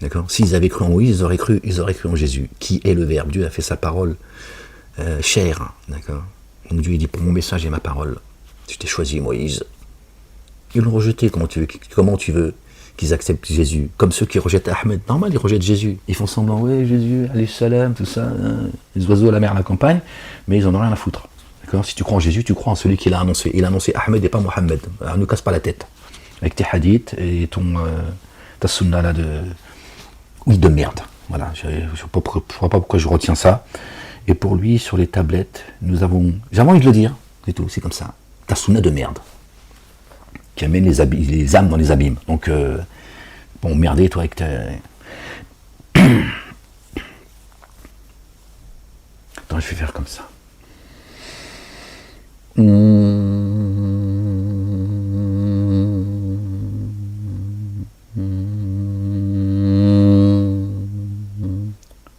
d'accord, s'ils avaient cru en Moïse, ils auraient cru en Jésus, qui est le Verbe. Dieu a fait sa parole chère, d'accord. Donc Dieu dit, pour mon message et ma parole, je t'ai choisi Moïse. Ils l'ont rejeté, comment tu veux qu'ils acceptent Jésus? Comme ceux qui rejettent Ahmed, normal, ils rejettent Jésus. Ils font semblant, ouais, Jésus, alayhi salam, tout ça, les oiseaux à la mer, à la campagne, mais ils en ont rien à foutre. D'accord. Si tu crois en Jésus, tu crois en celui qui l'a annoncé. Il a annoncé Ahmed et pas Mohammed. Alors, ne casse pas la tête. Avec tes hadiths et ta sunna là de merde. Voilà, je ne sais pas pourquoi je retiens ça. Et pour lui, sur les tablettes, j'ai envie de le dire, c'est tout, c'est comme ça. Ta sunna de merde. Qui amène les âmes dans les abîmes. Donc, merdez, toi, avec ta... Attends, je vais faire comme ça.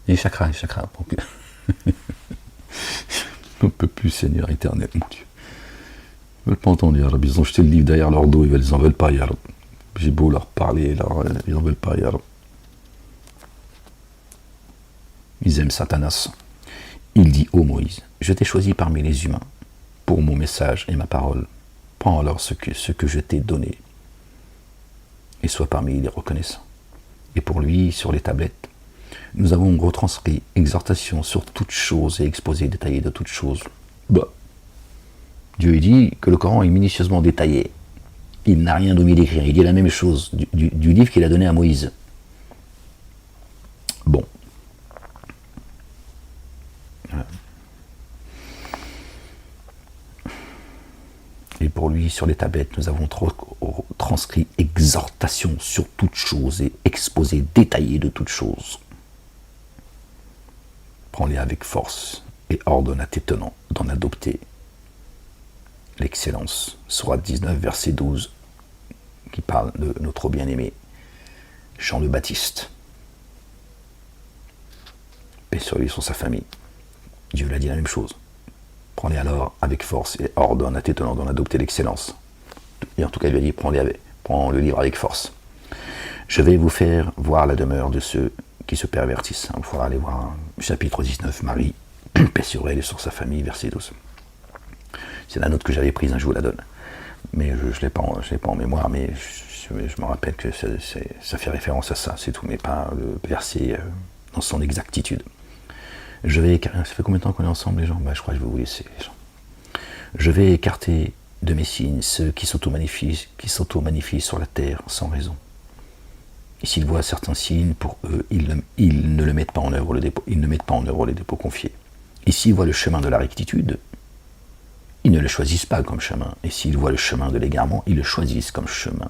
Les chakras. On ne peut plus, Seigneur éternel, mon Dieu. Ils ne veulent pas entendre, ya Rabbi. Ils ont jeté le livre derrière leur dos, ils n'en veulent pas, ya Rabbi. J'ai beau leur parler, ils n'en veulent pas, ya Rabbi. Ils aiment Satanas. Il dit, ô Moïse, je t'ai choisi parmi les humains pour mon message et ma parole. Prends alors ce que je t'ai donné et sois parmi les reconnaissants. Et pour lui, sur les tablettes, nous avons retranscrit exhortation sur toutes choses et exposé détaillé de toutes choses. Dieu dit que le Coran est minutieusement détaillé. Il n'a rien d'omis d'écrire. Il dit la même chose du livre qu'il a donné à Moïse. Et pour lui, sur les tablettes, nous avons transcrit exhortation sur toute chose et exposé détaillé de toute chose. Prends-les avec force et ordonne à tes tenants d'en adopter l'excellence. Sourate 19, verset 12, qui parle de notre bien-aimé Jean le Baptiste. Paix sur lui, sur sa famille. Dieu l'a dit la même chose. Prends-les alors avec force et ordonne à tes tenants d'en adopter l'excellence. Et en tout cas, il lui a dit, prends le livre avec force. Je vais vous faire voir la demeure de ceux qui se pervertissent. Il faudra aller voir chapitre 19, Marie, paix sur elle et sur sa famille, verset 12. C'est la note que j'avais prise, je vous la donne. Mais je ne l'ai pas en mémoire, mais je me rappelle que ça fait référence à ça, c'est tout, mais pas le verset dans son exactitude. Ça fait combien de temps qu'on est ensemble, les gens? Je crois que je vais vous laisser, les gens. Je vais écarter de mes signes ceux qui s'auto-manifient sur la terre sans raison. Et s'ils voient certains signes, pour eux, ils ne le mettent pas en œuvre, ils ne mettent pas en œuvre les dépôts confiés. Et s'ils voient le chemin de la rectitude, ils ne le choisissent pas comme chemin. Et s'ils voient le chemin de l'égarement, ils le choisissent comme chemin.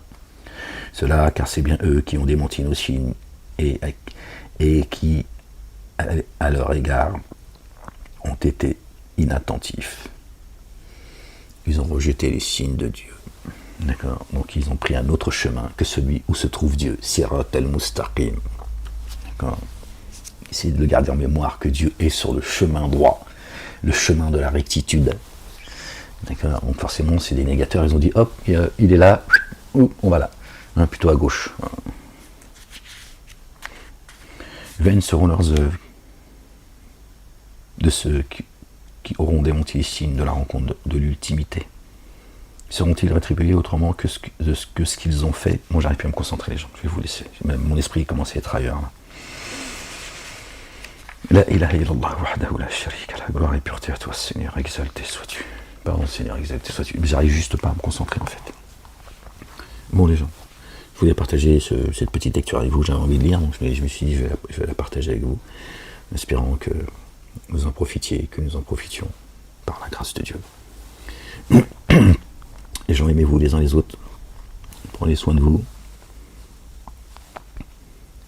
Cela, car c'est bien eux qui ont démenti nos signes et qui, à leur égard, ont été inattentifs. Ils ont rejeté les signes de Dieu. D'accord. Donc ils ont pris un autre chemin que celui où se trouve Dieu. Sirat al-Mustaqim. D'accord. Essayez de le garder en mémoire que Dieu est sur le chemin droit, le chemin de la rectitude. D'accord. Donc forcément, c'est des négateurs. Ils ont dit hop, il est là, on va là. Plutôt à gauche. Vaines seront leurs œuvres de ceux qui auront démenti les signes de la rencontre de l'ultimité. Seront-ils rétribués autrement que ce qu'ils ont fait? Moi, j'arrive plus à me concentrer, les gens. Je vais vous laisser. Mon esprit commence à être ailleurs. La ilaha illallah wahdahu la sharika la. Gloire et pureté à toi, Seigneur. Exalté sois-tu. Pardon, Seigneur, exalté sois-tu. J'arrive juste pas à me concentrer, en fait. Bon, les gens, je voulais partager cette petite lecture avec vous. J'avais envie de lire, donc je me suis dit, je vais la partager avec vous, en espérant que vous en profitiez, que nous en profitions, par la grâce de Dieu. Les gens, aimez-vous les uns les autres. Prenez soin de vous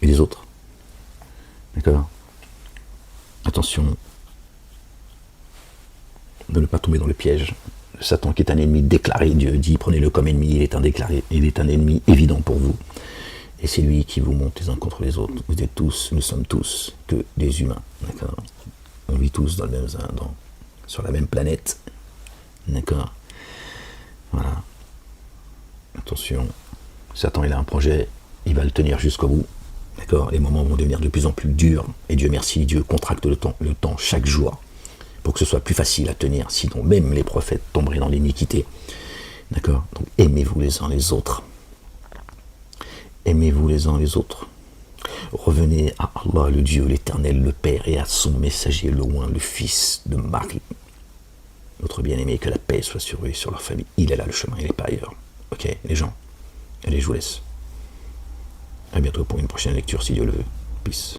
et des autres. D'accord? Attention de ne pas tomber dans le piège. Satan, qui est un ennemi déclaré, Dieu dit, prenez-le comme ennemi, il est un ennemi évident pour vous. Et c'est lui qui vous monte les uns contre les autres. Nous sommes tous que des humains. D'accord? On vit tous sur la même planète. D'accord? Voilà. Attention, Satan, il a un projet, il va le tenir jusqu'au bout. D'accord? Les moments vont devenir de plus en plus durs. Et Dieu merci, Dieu contracte le temps chaque jour pour que ce soit plus facile à tenir. Sinon, même les prophètes tomberaient dans l'iniquité. D'accord? Donc, aimez-vous les uns les autres. Aimez-vous les uns les autres. Revenez à Allah, le Dieu, l'Éternel, le Père, et à son messager, le oint, le Fils de Marie. Notre bien-aimé, que la paix soit sur eux et sur leur famille. Il est là le chemin, il n'est pas ailleurs. Ok, les gens. Allez, je vous laisse. À bientôt pour une prochaine lecture, si Dieu le veut. Peace.